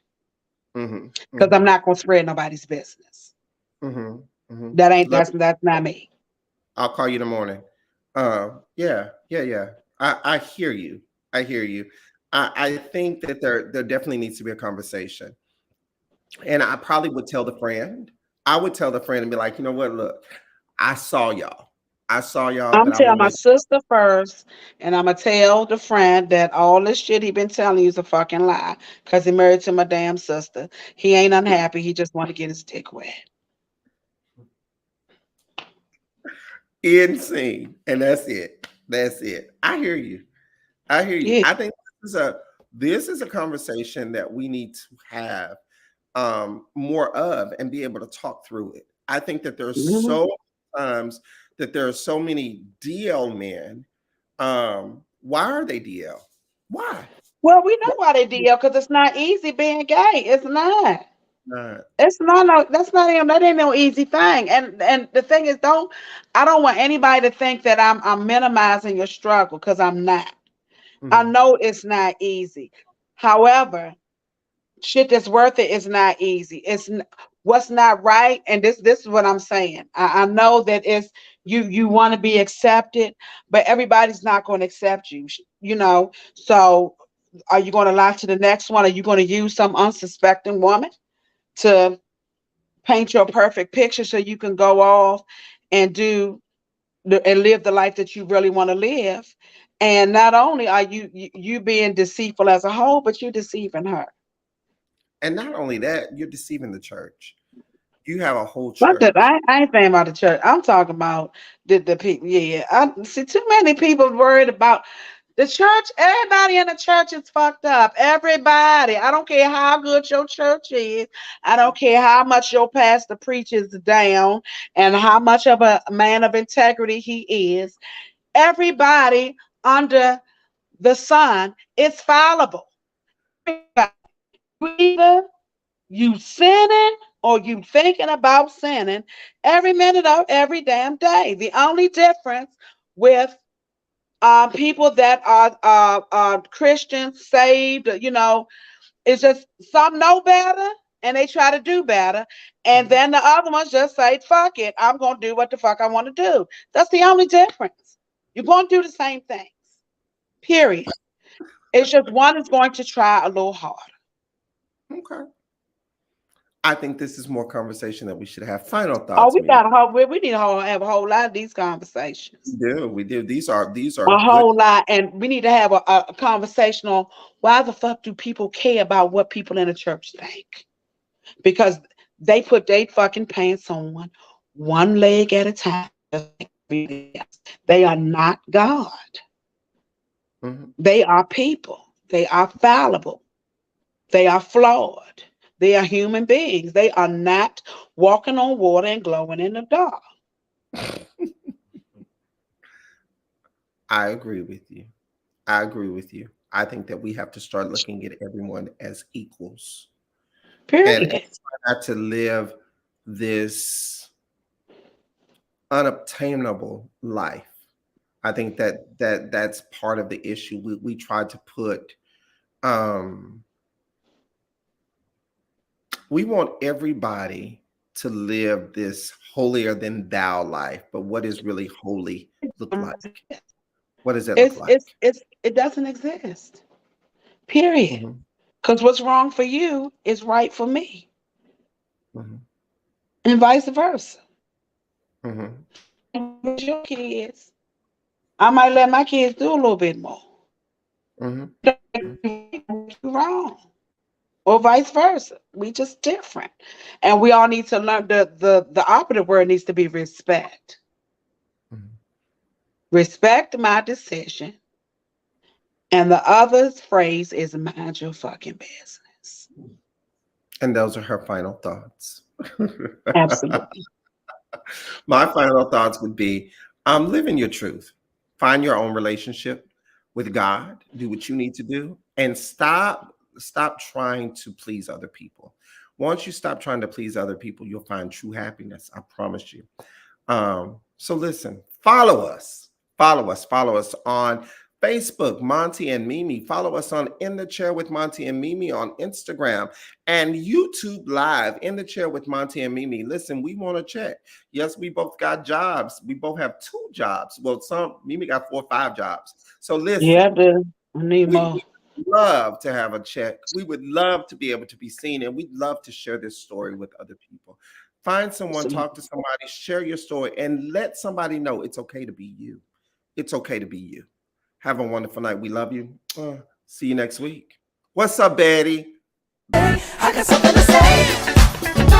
Hmm. because I'm Hmm. not gonna spread nobody's business. Hmm. Hmm. That's not me. I'll call you in the morning. Yeah, yeah, yeah. I hear you. I hear you. I think that there definitely needs to be a conversation. And I probably would tell the friend. I would tell the friend and be like, you know what, look, I saw y'all. I saw y'all, I'm but I'm tell gonna my let sister first, and I'm gonna tell the friend that all this shit he been telling you is a fucking lie because he married to my damn sister. He ain't unhappy. He just want to get his dick wet. insane. And that's it. That's it. I hear you. I hear you. Yeah. I think this is a conversation that we need to have more of and be able to talk through it. I think that there's Mhm. so times that there are so many DL men. Why are they DL? Why? Well, we know Why why they DL because it's not easy being gay. It's not. not? It's not no. That's not him. That ain't no easy thing. And the thing is, don't. I don't want anybody to think that I'm minimizing your struggle because I'm not. I Mhm, know it's not easy. However, shit that's worth it is not easy. What's not right, and this is what I'm saying. I know that it's you want to be accepted, but everybody's not going to accept you. You know, so are you going to lie to the next one? Are you going to use some unsuspecting woman to paint your perfect picture so you can go off and and live the life that you really want to live? And not only are you being deceitful as a whole, but you're deceiving her. and not only that, you're deceiving the church. You have a whole But church. I ain't saying about the church. I'm talking about the people. Yeah, I see too many people worried about the church. Everybody in the church is fucked up. Everybody. I don't care how good your church is. I don't care how much your pastor preaches down and how much of a man of integrity he is. Everybody under the sun is fallible. You either you sinning or you thinking about sinning every minute of every damn day. The only difference with people that are Christians, saved, is just some know better and they try to do better. And Mhm. then the other ones just say, fuck it, I'm going to do what the fuck I want to do. That's the only difference. You're going to do the same things, period. It's just one is going to try a little harder. Okay. I think this is more conversation that we should have. Final Oh, thoughts, we Mimi. got a whole, we need to have a whole lot of these conversations. We do. We do. These are A good. whole lot. And we need to have a conversation on why the fuck do people care about what people in the church think? Because they put their fucking pants on one leg at a time, just like everything else. They are not God. Mhm. They are people. They are fallible. They are flawed. They are human beings. They are not walking on water and glowing in the dark. I agree with you. I agree with you. I think that we have to start looking at everyone as equals and Period. try not to live this unobtainable life. I think that's part of the issue. We try to put um we want everybody to live this holier than thou life, but what does really holy look like? What does that look like? It doesn't exist. Period. Mhm, Because what's wrong for you is right for me, mhm, and vice versa. mhm. With your kids, I might let my kids do a little bit more. Mhm. Wrong. Or vice versa. We just different. And we all need to learn the operative word needs to be respect. Mhm. Respect my decision. And the other phrase is mind your fucking business. And those are her final thoughts. Absolutely. My final thoughts would be living your truth. Find your own relationship with God. Do what you need to do, and stop trying to please other people. Once you stop trying to please other people, you'll find true happiness. I promise you. So listen, follow us on Facebook, Montee and Mimi. Follow us on In the Chair with Montee and Mimi on Instagram and YouTube Live, In the Chair with Montee and Mimi. Listen, we want to check. Yes, we both got jobs. We both have 2 jobs. Well, some Mimi got 4 or 5 jobs. So Yeah, listen, I do. I need we more. love to have a check. We would love to be able to be seen, and we'd love to share this story with other people. Find someone, talk to somebody, share your story, and let somebody know it's okay to be you. It's okay to be you. Have a wonderful night. We love you. See you next week. What's up, Betty? I got something to say.